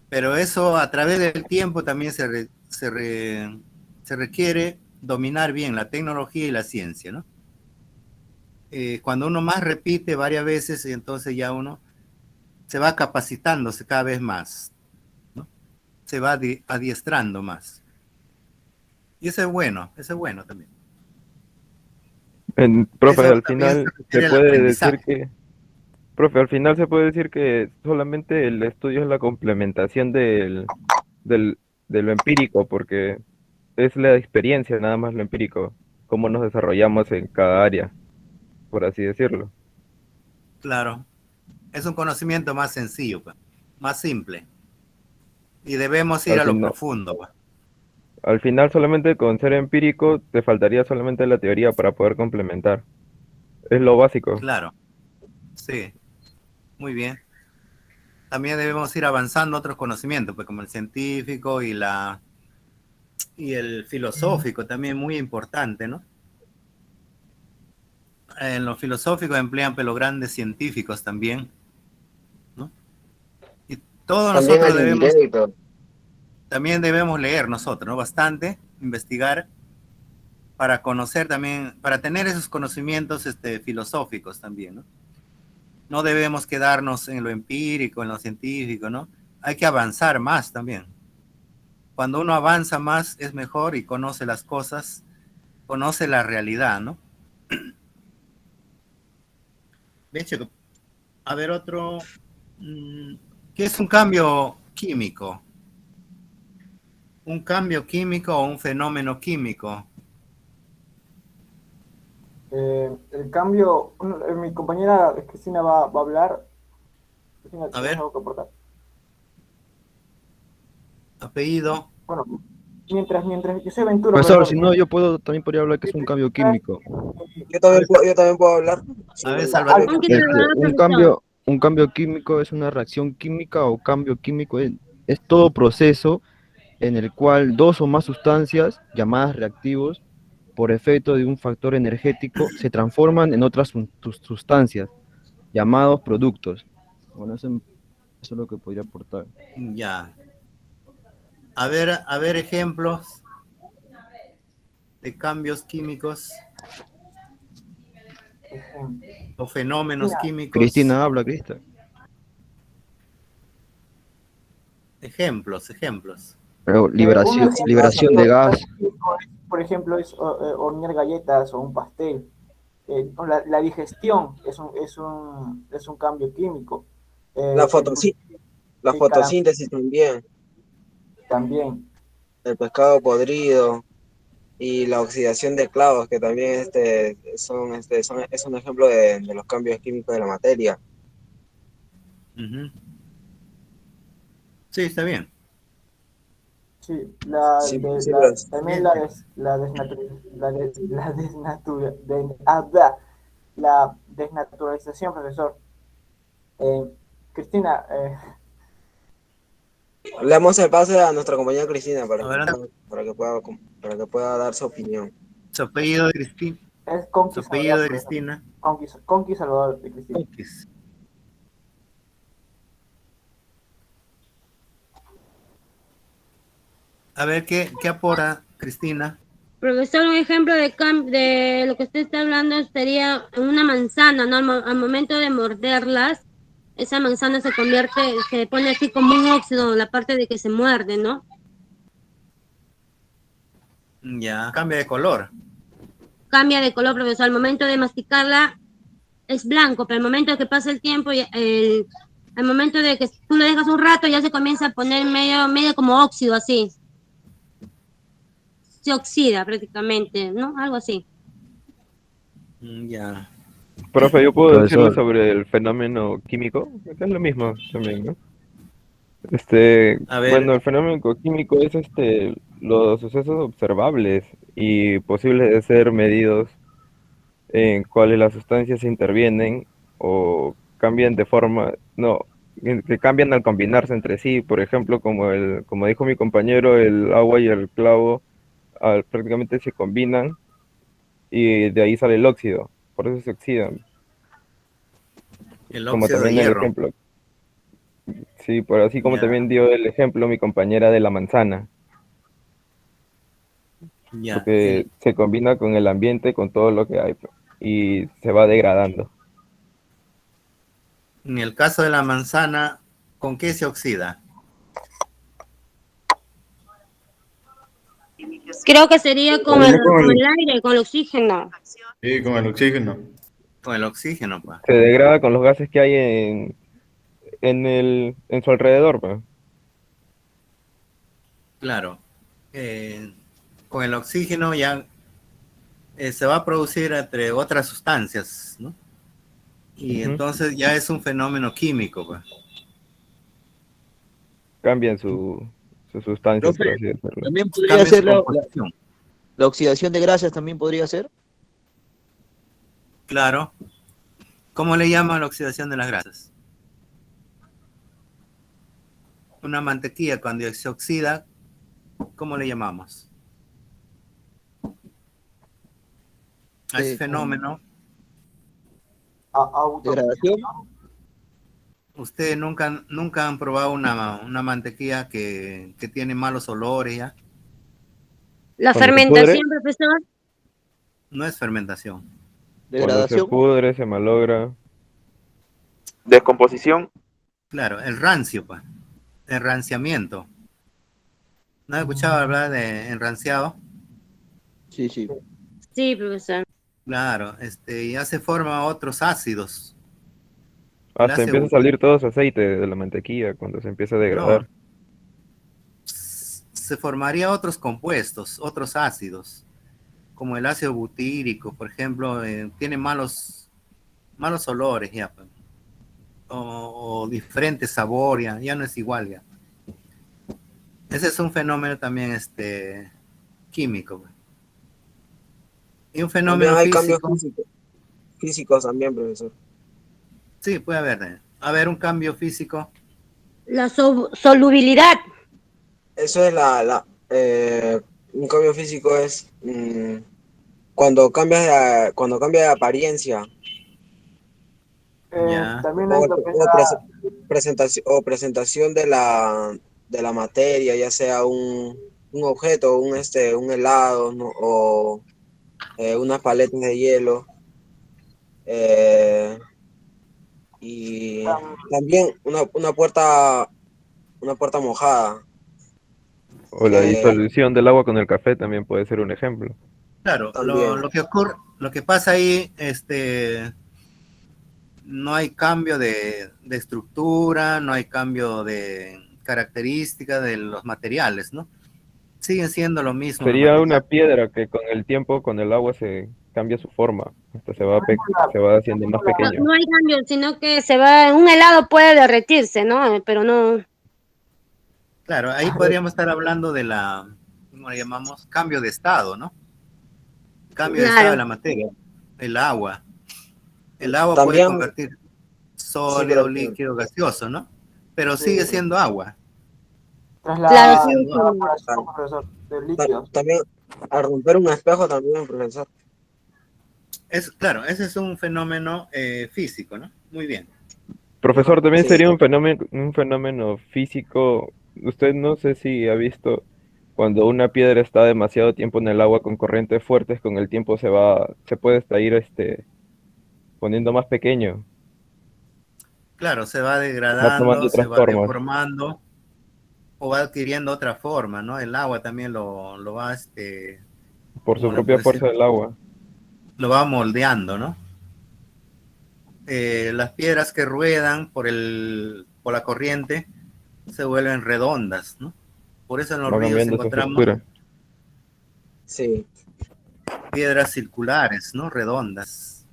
Pero eso a través del tiempo también se requiere dominar bien la tecnología y la ciencia, ¿no? Cuando uno más repite varias veces, entonces ya uno se va capacitándose cada vez más, ¿no? Se va adiestrando más. Y eso es bueno también. Profe, Eso al también final se se refiere al puede aprendizaje. decir que, profe, al final se puede decir que solamente el estudio es la complementación de lo empírico, porque es la experiencia, nada más lo empírico, cómo nos desarrollamos en cada área, por así decirlo. Claro, es un conocimiento más sencillo, pues, más simple. Y debemos ir Al a lo final, profundo, pues. al final solamente con ser empírico te faltaría solamente la teoría para poder complementar. Es lo básico. Claro, sí, muy bien. También debemos ir avanzando otros conocimientos, pues como el científico y el filosófico, también muy importante, ¿no? En los filosóficos emplean pero los grandes científicos también, ¿no? Y todos También nosotros el indirecto. también debemos leer nosotros, ¿no? Bastante, investigar para conocer también, para tener esos conocimientos filosóficos también, ¿no? No debemos quedarnos en lo empírico, en lo científico, ¿no? Hay que avanzar más también. Cuando uno avanza más es mejor y conoce las cosas, conoce la realidad, ¿no? De hecho, a ver otro, ¿qué es un cambio químico? ¿Un cambio químico o un fenómeno químico? El cambio, mi compañera Cristina va a hablar. Cristina, A ver. ¿tienes algo que aportar? Apellido. Bueno, mientras yo soy Ventura, Profesor, si no, yo también podría hablar que es un cambio químico. Yo también puedo hablar. A ver, Salvatore. Un cambio químico es una reacción química o cambio químico es todo proceso en el cual dos o más sustancias llamadas reactivos por efecto de un factor energético se transforman en otras sustancias llamados productos. Bueno, eso es lo que podría aportar. Ya. A ver ejemplos de cambios químicos o fenómenos químicos. Cristina habla, Cristina. Ejemplos. Liberación de gas. Por ejemplo, es hornear galletas o un pastel. La digestión es un cambio químico. La fotosíntesis también. También. El pescado podrido y la oxidación de clavos, que también es un ejemplo de los cambios químicos de la materia. Sí, está bien. Sí, Sí, sí lo es. también la desnaturalización, profesor. Cristina, Le damos el pase a nuestra compañera Cristina Adelante. para que pueda dar su opinión. Su apellido de Cristina. es Conqui Su apellido de Salvador, profesor. Cristina. Conqui Salvador de Cristina. Conquis. A ver, ¿qué aporta Cristina? Profesor, un ejemplo de lo que usted está hablando sería una manzana, ¿no? Al momento de morderlas, esa manzana se pone así como un óxido, la parte de que se muerde, ¿no? Ya, cambia de color. Cambia de color, profesor. Al momento de masticarla es blanco, pero al momento que pasa el tiempo, al momento de que tú lo dejas un rato, ya se comienza a poner medio como óxido, así. Se oxida prácticamente, ¿no? Algo así. Ya. Profe, yo puedo decirle Profesor. sobre el fenómeno químico, que es lo mismo también, ¿no? A ver. Bueno, el fenómeno químico es los sucesos observables y posibles de ser medidos en cuales las sustancias intervienen o cambian de forma, no, que cambian al combinarse entre sí. Por ejemplo, como dijo mi compañero, el agua y el clavo prácticamente se combinan y de ahí sale el óxido, por eso se oxidan. El Como óxido de también el hierro. ejemplo. Sí, por así como Ya. también dio el ejemplo mi compañera de la manzana, Ya. porque se combina con el ambiente, con todo lo que hay, y se va degradando. En el caso de la manzana, ¿con qué se oxida? Creo que sería con el aire, con el oxígeno. Sí, con el oxígeno. Con el oxígeno, pues. Se degrada con los gases que hay en su alrededor, pues. Claro. Con el oxígeno ya se va a producir entre otras sustancias, ¿no? Y Ujú. entonces ya es un fenómeno químico, pues. Cambian su sustancia, por así decirlo. También podría Cambia ser su composición. la oxidación de grasas, también podría ser. Claro. ¿Cómo le llaman la oxidación de las grasas? Una mantequilla cuando se oxida, ¿cómo le llamamos? A ese fenómeno. Degradación. Ustedes nunca han probado una mantequilla que tiene malos olores, ¿ya? La Cuando se fermentación, pudre. profesor. No es fermentación. Cuando se pudre, se malogra. Descomposición. Claro, el rancio, pues. El ranciamiento. ¿No has escuchado hablar de enranciado? Sí, sí. Sí, profesor. Claro, ya se forman otros ácidos. Hasta empieza a salir todo ese aceite de la mantequilla cuando se empieza a degradar. Se formaría otros compuestos, otros ácidos, como el ácido butírico, por ejemplo, tiene malos olores ya, pues. O diferente sabor, ya no es igual ya. Ese es un fenómeno también químico, pues. Y un fenómeno También hay físico. cambios físicos también, profesor. Sí, puede haber un cambio físico. La solubilidad. Eso es un cambio físico es cuando cambia de apariencia. También hay lo que es presentación de la materia, ya sea un objeto, un helado, ¿no? O unas paletas de hielo. Y también una puerta mojada. O la disolución del agua con el café también puede ser un ejemplo. Claro, lo que ocurre, lo que pasa ahí, no hay cambio de estructura, no hay cambio de característica de los materiales, ¿no? Siguen siendo lo mismo. Sería una piedra que con el tiempo, con el agua, se cambia su forma, hasta se va haciendo más pequeño. No hay cambio, sino que un helado puede derretirse, ¿no? Pero no. Claro, ahí podríamos estar hablando de la, ¿cómo le llamamos? Cambio de estado, ¿no? Cambio de estado de la materia. El agua. El agua puede También, convertir sí, sólido, pero líquido, gaseoso, ¿no? Pero Sí. sigue siendo agua. Tras Claro, la sí, sí. evaporación, profesor, de líquidos. también al romper un espejo también, profesor. Claro, ese es un fenómeno físico, ¿no? Muy bien. Profesor, también Sí. sería un fenómeno físico. Usted no sé si ha visto cuando una piedra está demasiado tiempo en el agua con corrientes fuertes, con el tiempo se puede estar poniendo más pequeño, Claro, se va va tomando degradando, se otras va formas. deformando o va adquiriendo otra forma, ¿no? El agua también lo va, Por su ¿cómo le propia puedo decir? fuerza del agua. Lo va moldeando, ¿no? Las piedras que ruedan por la corriente se vuelven redondas, ¿no? Por eso en los Va ríos cambiando su encontramos estructura. Sí. piedras circulares, ¿no? Redondas.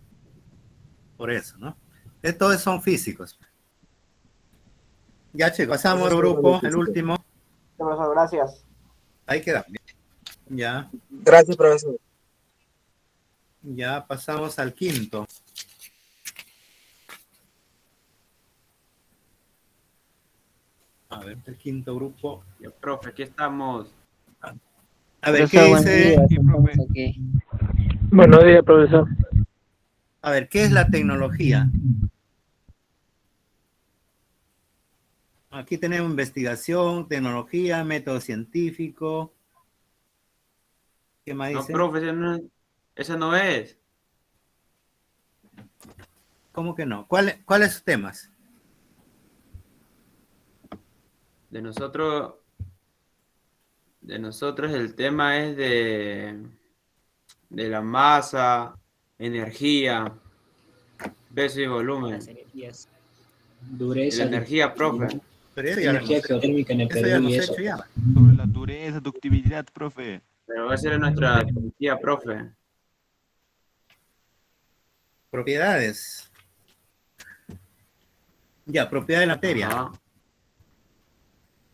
Por eso, ¿no? Estos son físicos. Ya, chicos, pasamos al grupo, el último. Profesor, gracias. Ahí queda. Ya, Gracias, profesor. ya pasamos al quinto. A ver, el quinto grupo. Ya, profe, aquí estamos. A ver, ¿qué dice? Buenos días, profesor. A ver, ¿qué es la tecnología? Aquí tenemos investigación, tecnología, método científico. ¿Qué más No, dice? profe, ese no es. ¿Cómo que no? ¿Cuáles sus temas? De nosotros el tema es de la masa, energía, peso y volumen. Dureza, La energía, profe. Pero eso ya lo energía hemos geotérmica en el Eso ya Perú hemos y eso. hecho ya. Sobre la dureza, ductibilidad, profe. Pero esa es nuestra energía, profe. Propiedades. Ya, propiedad de la materia. Ajá.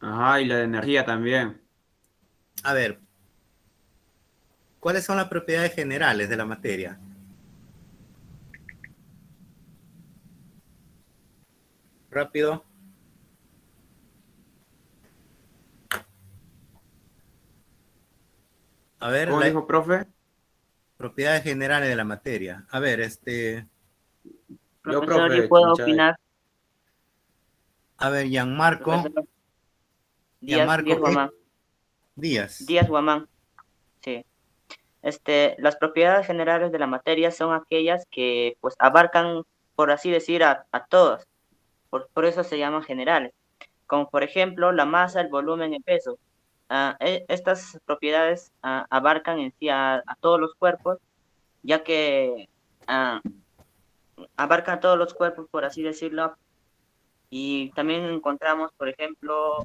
Ajá, y la de energía también. A ver, ¿cuáles son las propiedades generales de la materia? Rápido. A ver, ¿Cómo dijo, profe? propiedades generales de la materia. A ver, Yo, Profesor, profe, yo puedo Chinchay. opinar. A ver, Gianmarco. Profesor. Gianmarco, Díaz Guamán. Díaz. Díaz Guamán. Sí. Las propiedades generales de la materia son aquellas que pues abarcan, por así decir, a todas. Por eso se llaman generales. Como por ejemplo la masa, el volumen, el peso. Estas propiedades abarcan en sí a todos los cuerpos, ya que abarcan todos los cuerpos, por así decirlo. Y también encontramos, por ejemplo,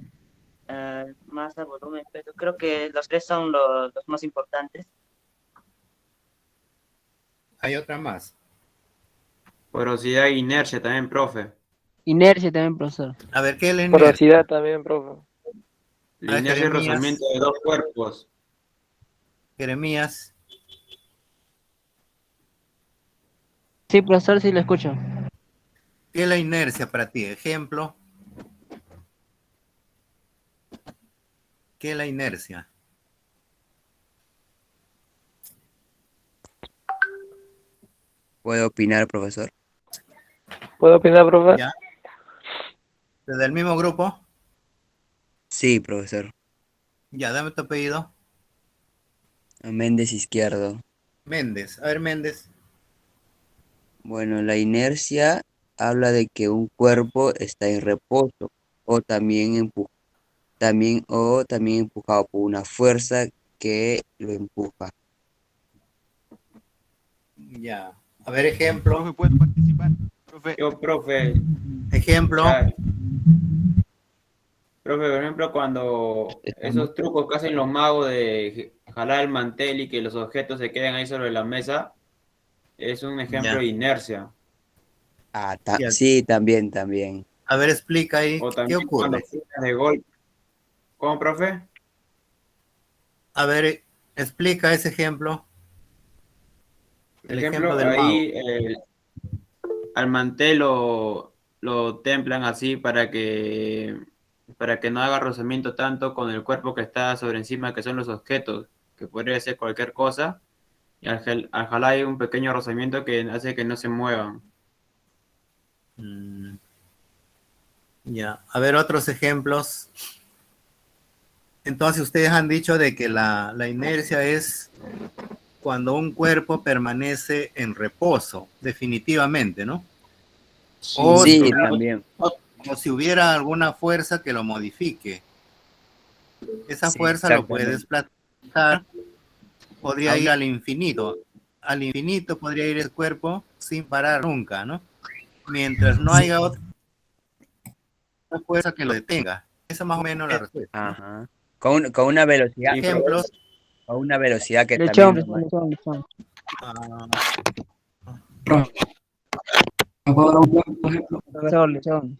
masa, volumen, peso. Creo que los tres son los más importantes. Hay otra más. Porosidad e inercia también, profe. Inercia también, profesor. A ver, ¿qué es la inercia? Porosidad también, profe. La inercia es el rozamiento de dos cuerpos. Jeremías. Sí, profesor, sí lo escucho. ¿Qué es la inercia para ti? Ejemplo. ¿Qué es la inercia? ¿Puedo opinar, profesor? ¿Puedo opinar, profe? ¿Ya? ¿Desde el mismo grupo? Sí, profesor. Ya, dame tu apellido. Méndez Izquierdo. Méndez. A ver, Méndez. Bueno, la inercia habla de que un cuerpo está en reposo o también empujado por una fuerza que lo empuja. Ya. A ver, ejemplo. Profe, ¿puedo participar? Profe. Yo, profe. Ejemplo. Profe, por ejemplo, cuando esos trucos que hacen los magos de jalar el mantel y que los objetos se queden ahí sobre la mesa, es un ejemplo Ya. de inercia. Ya. Sí, también. A ver, explica ahí. O ¿Qué también ocurre? cuando fritas de golpe. ¿Cómo, profe? A ver, explica ese ejemplo. El ejemplo del mago. ahí al mantel lo templan así para que no haga rozamiento tanto con el cuerpo que está sobre encima, que son los objetos, que podría ser cualquier cosa, y al jalar hay un pequeño rozamiento que hace que no se muevan. Ya, a ver otros ejemplos. Entonces ustedes han dicho de que la inercia es cuando un cuerpo permanece en reposo, definitivamente, ¿no? O Sí, si, también. o si hubiera alguna fuerza que lo modifique. Esa Sí, fuerza lo exactamente. puede desplazar, podría ir al infinito. Al infinito podría ir el cuerpo sin parar nunca, ¿no? Mientras no haya otra fuerza que lo detenga. Esa es más o menos la respuesta. Ajá. Con una velocidad. Ejemplos. Con una velocidad que Lechón, también. lechón. Profesor, lechón.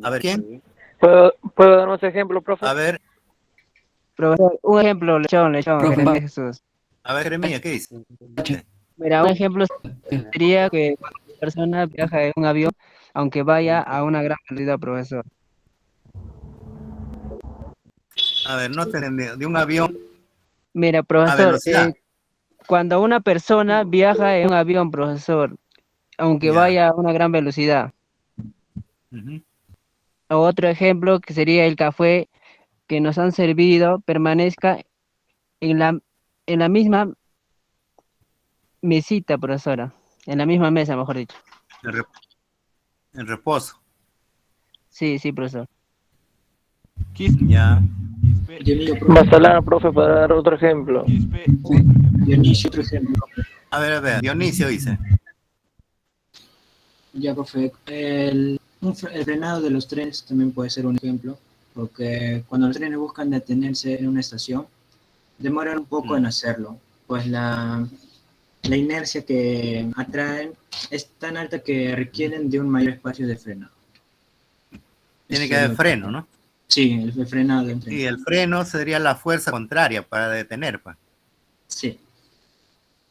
A ver, ¿quién? ¿Puedo dar un ejemplo, profe? A ver, Profesor, un ejemplo, lechón, Profe, Jeremías Jesús. a ver, Jeremías, ¿qué dice? Mira, un ejemplo sería que cuando una persona viaja en un avión, aunque vaya a una gran velocidad, profesor. A ver, no te entendí. De un avión Mira, a profesor, velocidad. cuando una persona viaja en un avión, profesor, aunque Ya. vaya a una gran velocidad. Ujú. O otro ejemplo que sería el café que nos han servido permanezca en la misma mesita, profesora. En la misma mesa, mejor dicho. En reposo. Sí, profesor. Ya. Bastalán, profe, para dar otro ejemplo. Dionisio, otro ejemplo. A ver, Dionisio dice. Ya, profe. El frenado de los trenes también puede ser un ejemplo, porque cuando los trenes buscan detenerse en una estación, demoran un poco en hacerlo, pues la inercia que atraen es tan alta que requieren de un mayor espacio de frenado. Tiene que haber freno, ¿no? Sí, el frenado del tren. Y el freno sería la fuerza contraria para detener, pues. Sí.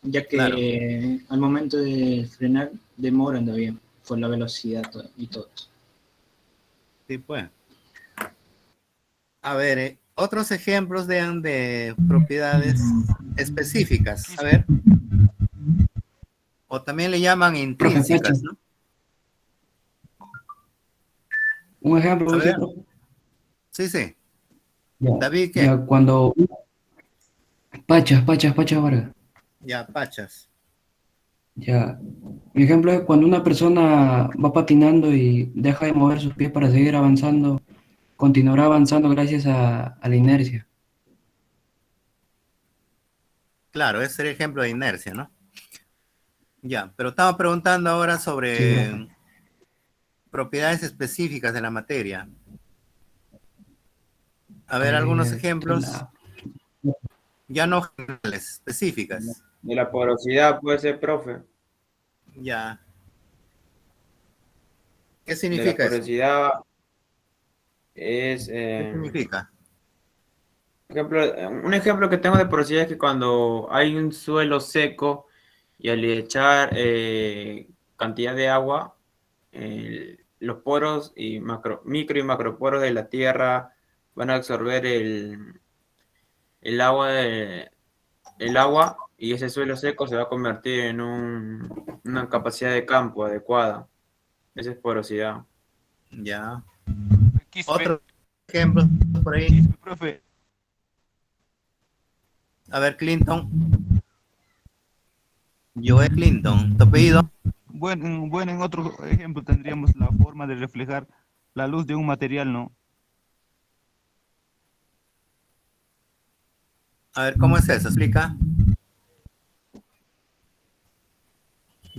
Ya que al momento de frenar demoran todavía por la velocidad y todo eso. Sí, pues. A ver, otros ejemplos de propiedades específicas. A ver. O también le llaman intrínsecas, ¿no? Un ejemplo, A ver. Sí. Ya, David, ¿qué? ya cuando... Pachas, Vargas. Ya, Pachas. Ya. Mi ejemplo es cuando una persona va patinando y deja de mover sus pies para seguir avanzando, continuará avanzando gracias a la inercia. Claro, ese sería ejemplo de inercia, ¿no? Ya, pero estamos preguntando ahora sobre propiedades específicas de la materia. A ver, algunos ejemplos. Ya no generales, específicas. De la porosidad puede ser, profe. Ya. ¿Qué De significa la eso? porosidad es... ¿Qué significa? Un ejemplo que tengo de porosidad es que cuando hay un suelo seco y al echar cantidad de agua, los poros y micro y macroporos de la tierra van a absorber el agua y ese suelo seco se va a convertir en una capacidad de campo adecuada. Esa es porosidad. Ya. Otro ejemplo por ahí. Profe, A ver, Clinton. Joel Clinton, ¿tu apellido? bueno, en otro ejemplo tendríamos la forma de reflejar la luz de un material, ¿no? A ver, ¿cómo es eso? Explica.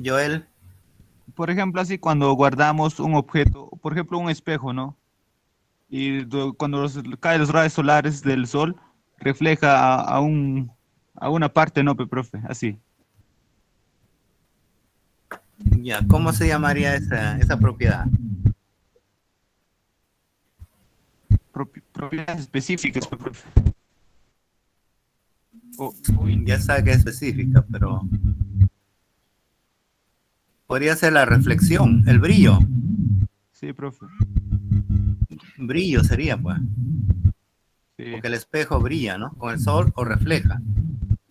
Joel. Por ejemplo, así cuando guardamos un objeto, por ejemplo, un espejo, ¿no? Y cuando caen los rayos solares del sol, refleja a una parte, ¿no, profe? Así. Ya, ¿cómo se llamaría esa propiedad? propiedades específicas, pues, profe. Ya sabe que es específica, pero podría ser la reflexión, el brillo. Sí, profe. Brillo sería, pues. Sí. Porque el espejo brilla, ¿no? Con el sol o refleja.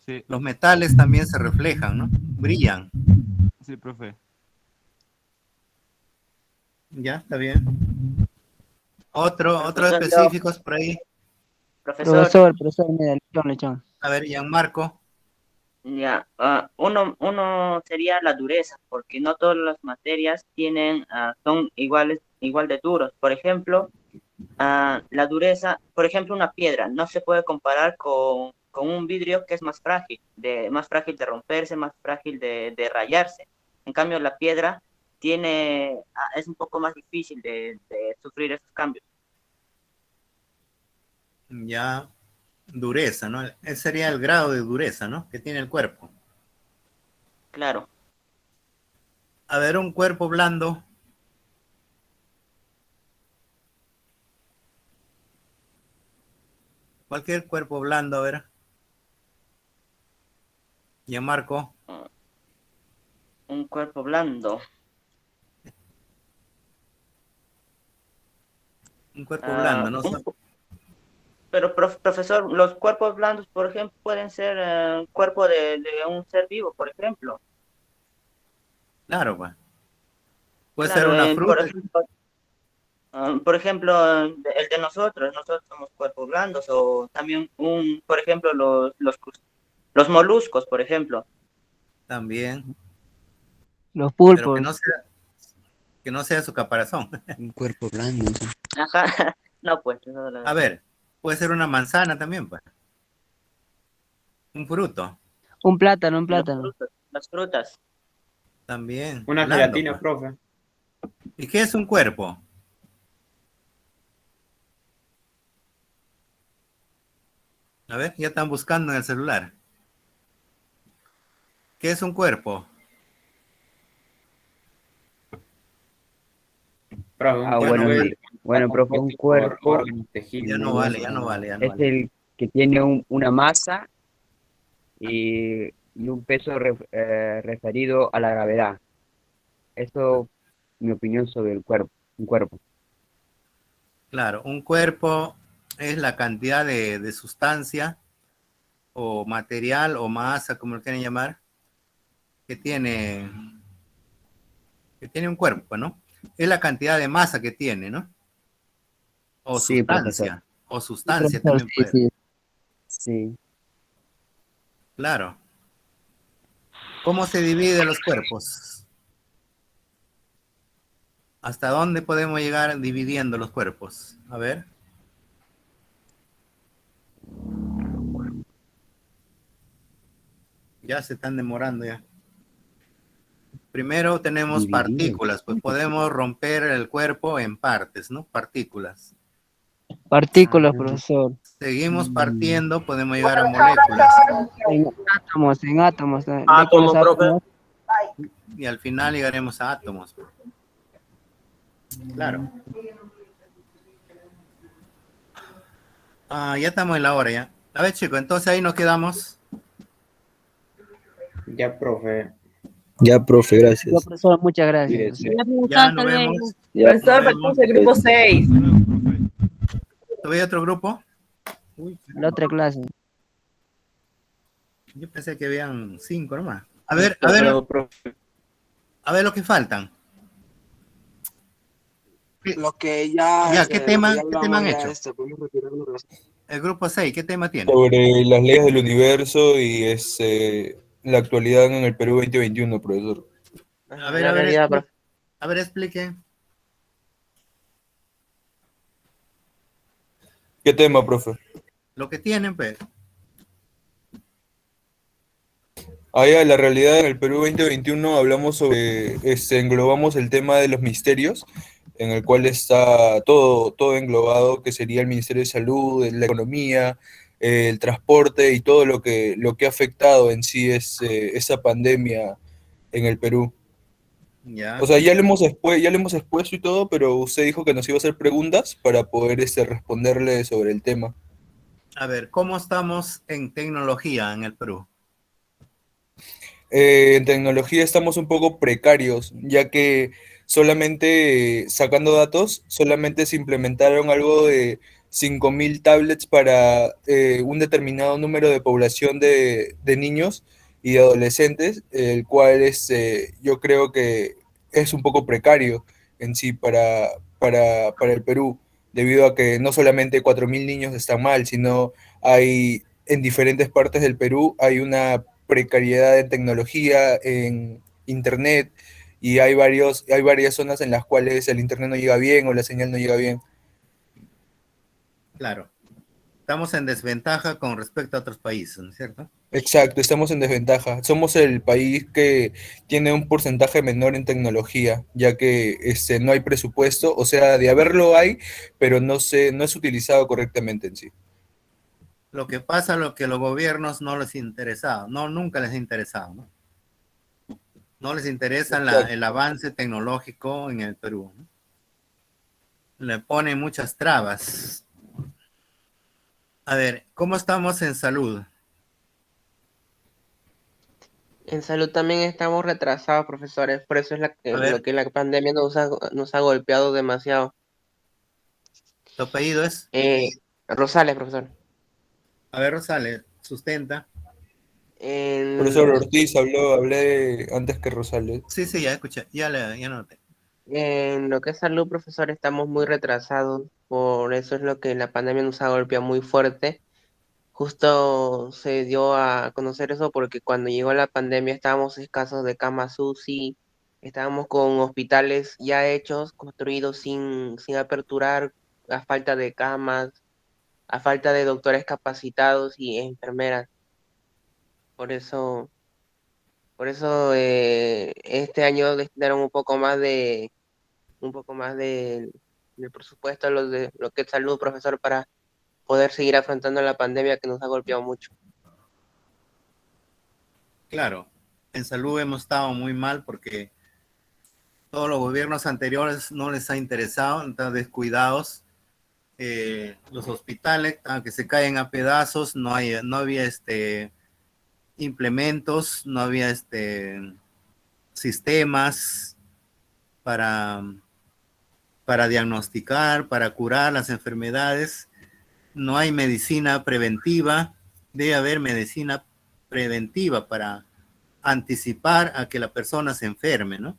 Sí. Los metales también se reflejan, ¿no? Brillan. Sí, profe. Ya, está bien. Otros Profesor, específicos por ahí. Profesor, mira, lechón. A ver, Gianmarco. Ya, uno sería la dureza, porque no todas las materias son igual de duros. Por ejemplo, la dureza, por ejemplo, una piedra no se puede comparar con un vidrio que es más frágil de romperse, más frágil de rayarse. En cambio, la piedra es un poco más difícil de sufrir esos cambios. Ya, dureza, ¿no? Ese sería el grado de dureza, ¿no? Que tiene el cuerpo. Claro. A ver, un cuerpo blando. Cualquier cuerpo blando, a ver. Gianmarco. Un cuerpo blando. Un cuerpo blando, ¿no? Pero, profesor, los cuerpos blandos, por ejemplo, pueden ser cuerpo de un ser vivo, por ejemplo. Claro, pues. Puede Claro, ser una fruta. por ejemplo, el de nosotros somos cuerpos blandos, o también por ejemplo, los moluscos, por ejemplo. También. Los Pero pulpos. que no sea su caparazón. Un cuerpo blando. Ajá, no, pues. A ver, puede ser una manzana también, pues. Un fruto. Un plátano. Las frutas. También. Una blando, gelatina, pues. profe. ¿Y qué es un cuerpo? A ver, ya están buscando en el celular. ¿Qué es un cuerpo? Profe, un cuerpo Bueno, es bueno, profe, un cuerpo órganos, tejidos. Ya no vale, ya no vale. es el que tiene una masa y un peso referido a la gravedad. Eso, mi opinión sobre el cuerpo, un cuerpo. Claro, un cuerpo es la cantidad de sustancia o material o masa, como lo quieren llamar, que tiene un cuerpo, ¿no? Es la cantidad de masa que tiene, ¿no? O Sí, sustancia. profesor. O sustancia Profesor, también puede. sí. Sí. Claro. ¿Cómo se dividen los cuerpos? ¿Hasta dónde podemos llegar dividiendo los cuerpos? A ver. Ya se están demorando ya. Primero tenemos partículas, pues podemos romper el cuerpo en partes, ¿no? Partículas. Partículas, profesor. Seguimos partiendo, podemos llegar a moléculas. En átomos. De Átomos, los profe. átomos, Y al final llegaremos a átomos. Claro. Ya estamos en la hora ya. A ver, chicos, entonces ahí nos quedamos. Ya, profe. Ya, profe, gracias. profesor, muchas gracias. Ya nos vemos. Profesor, faltamos el grupo 6. ¿Todavía otro grupo? La otra clase. Yo pensé que habían 5 nomás. A ver lo que faltan. Lo que ya... Ya, ¿qué tema han hecho? podemos retirarlo. El grupo 6, ¿qué tema tiene? Sobre las leyes del universo y la actualidad en el Perú 2021, profesor. A ver, explique. ¿Qué tema, profe? Lo que tienen, pues. Ya, la realidad en el Perú 2021 hablamos sobre, englobamos el tema de los ministerios, en el cual está todo englobado, que sería el Ministerio de Salud, la economía, el transporte y todo lo que ha afectado en sí esa pandemia en el Perú. Ya. O sea, ya lo hemos expuesto y todo, pero usted dijo que nos iba a hacer preguntas para poder responderle sobre el tema. A ver, ¿cómo estamos en tecnología en el Perú? En tecnología estamos un poco precarios, ya que solamente sacando datos, solamente se implementaron algo de 5.000 tablets para un determinado número de población de niños y de adolescentes, el cual yo creo que es un poco precario en sí para el Perú, debido a que no solamente 4.000 niños están mal, sino hay en diferentes partes del Perú hay una precariedad en tecnología, en internet, y hay varias zonas en las cuales el internet no llega bien o la señal no llega bien. Claro. Estamos en desventaja con respecto a otros países, ¿no es cierto? Exacto, estamos en desventaja. Somos el país que tiene un porcentaje menor en tecnología, ya que no hay presupuesto, o sea, de haberlo hay, pero no es utilizado correctamente en sí. Lo que pasa, lo que los gobiernos no les interesaba, no, nunca les ha interesado, ¿no? No les interesa el avance tecnológico en el Perú, ¿no? Le ponen muchas trabas. A ver, ¿cómo estamos en salud? En salud también estamos retrasados, profesores. Por eso es A ver. lo que la pandemia nos ha golpeado demasiado. ¿Tu apellido es? Rosales, profesor. A ver, Rosales, sustenta. Profesor Ortiz, hablé antes que Rosales. Sí, ya escuché, ya noté. En lo que es salud, profesor, estamos muy retrasados. Por eso es lo que la pandemia nos ha golpeado muy fuerte. Justo se dio a conocer eso porque cuando llegó la pandemia estábamos escasos de camas UCI, estábamos con hospitales ya hechos, construidos sin aperturar, a falta de camas, a falta de doctores capacitados y enfermeras. Por eso este año destinaron un poco más del presupuesto a lo que es salud, profesor, para poder seguir afrontando la pandemia que nos ha golpeado mucho. Claro, en salud hemos estado muy mal porque todos los gobiernos anteriores no les ha interesado, están descuidados. Los hospitales, que se caen a pedazos, no había implementos, no había sistemas para diagnosticar, para curar las enfermedades. No hay medicina preventiva, debe haber medicina preventiva para anticipar a que la persona se enferme, ¿no?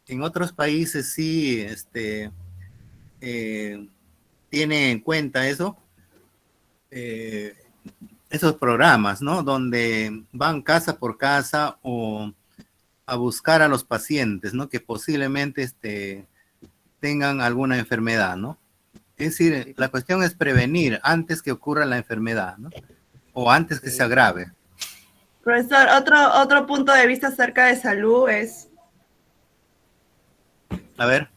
En otros países sí tiene en cuenta eso, esos programas, ¿no? Donde van casa por casa o a buscar a los pacientes, ¿no? Que posiblemente tengan alguna enfermedad, ¿no? Es decir, la cuestión es prevenir antes que ocurra la enfermedad, ¿no? O antes que se agrave. Profesor, otro punto de vista acerca de salud es A ver.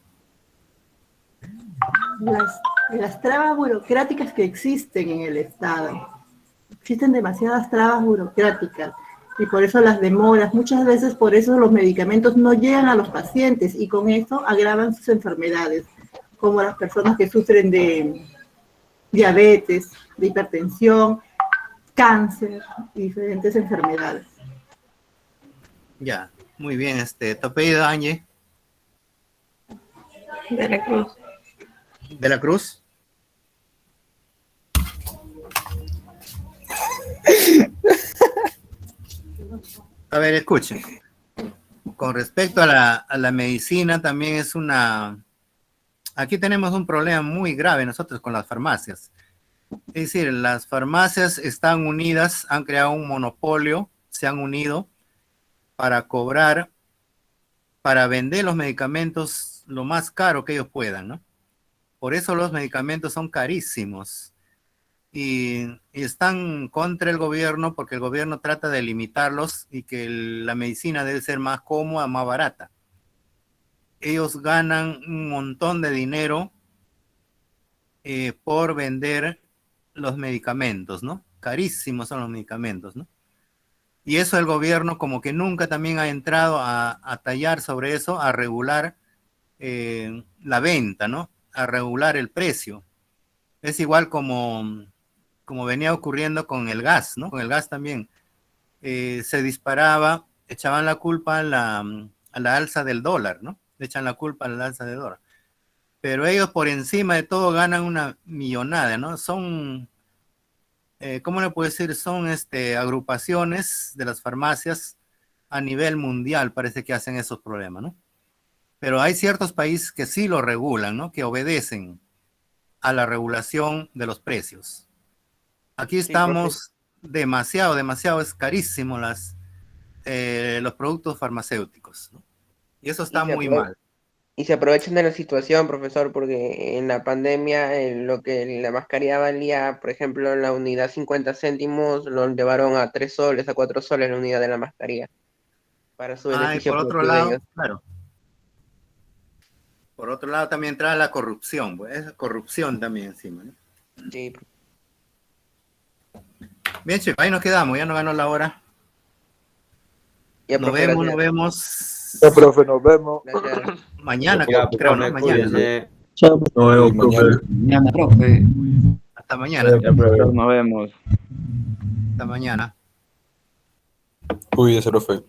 Las trabas burocráticas que existen en el Estado. Existen demasiadas trabas burocráticas y por eso las demoras, muchas veces por eso los medicamentos no llegan a los pacientes y con eso agravan sus enfermedades, como las personas que sufren de diabetes, de hipertensión, cáncer y diferentes enfermedades. Ya, muy bien. ¿Tu apellido, Ángel? De la Cruz. ¿De la Cruz? A ver, escuchen. Con respecto a la medicina, también es aquí tenemos un problema muy grave nosotros con las farmacias. Es decir, las farmacias están unidas, han creado un monopolio, se han unido para cobrar, para vender los medicamentos lo más caro que ellos puedan, ¿no? Por eso los medicamentos son carísimos y están contra el gobierno porque el gobierno trata de limitarlos y que la medicina debe ser más cómoda, más barata. Ellos ganan un montón de dinero por vender los medicamentos, ¿no? Carísimos son los medicamentos, ¿no? Y eso el gobierno como que nunca también ha entrado a tallar sobre eso, a regular la venta, ¿no? A regular el precio. Es igual como venía ocurriendo con el gas, ¿no? Con el gas también. Se disparaba, echaban la culpa a la alza del dólar, ¿no? Le echan la culpa a la alza del dólar. Pero ellos por encima de todo ganan una millonada, ¿no? Son, ¿cómo le puedo decir? Son agrupaciones de las farmacias a nivel mundial, parece que hacen esos problemas, ¿no? Pero hay ciertos países que sí lo regulan, ¿no? Que obedecen a la regulación de los precios. Aquí estamos demasiado, es carísimo los productos farmacéuticos, ¿no? Y eso está muy mal. Y se aprovechan de la situación, profesor, porque en la pandemia lo que la mascarilla valía, por ejemplo, en la unidad 50 céntimos, lo llevaron a 3 soles, a 4 soles la unidad de la mascarilla. Para su beneficio y por otro propio de lado, ellos. claro. Por otro lado también entra la corrupción, pues, es corrupción también encima, ¿no? Sí. Bien, chicos, ahí nos quedamos, ya nos ganó la hora. Ya, nos profe, vemos, gracias. nos vemos. Ya, profe, nos vemos. Mañana, Ya, creo, ¿no? profe, Mañana, ¿no? cuídese. Nos vemos, profe. Mañana, profe. Hasta mañana. Ya, profe, nos vemos. Hasta mañana. Cuídese, profe.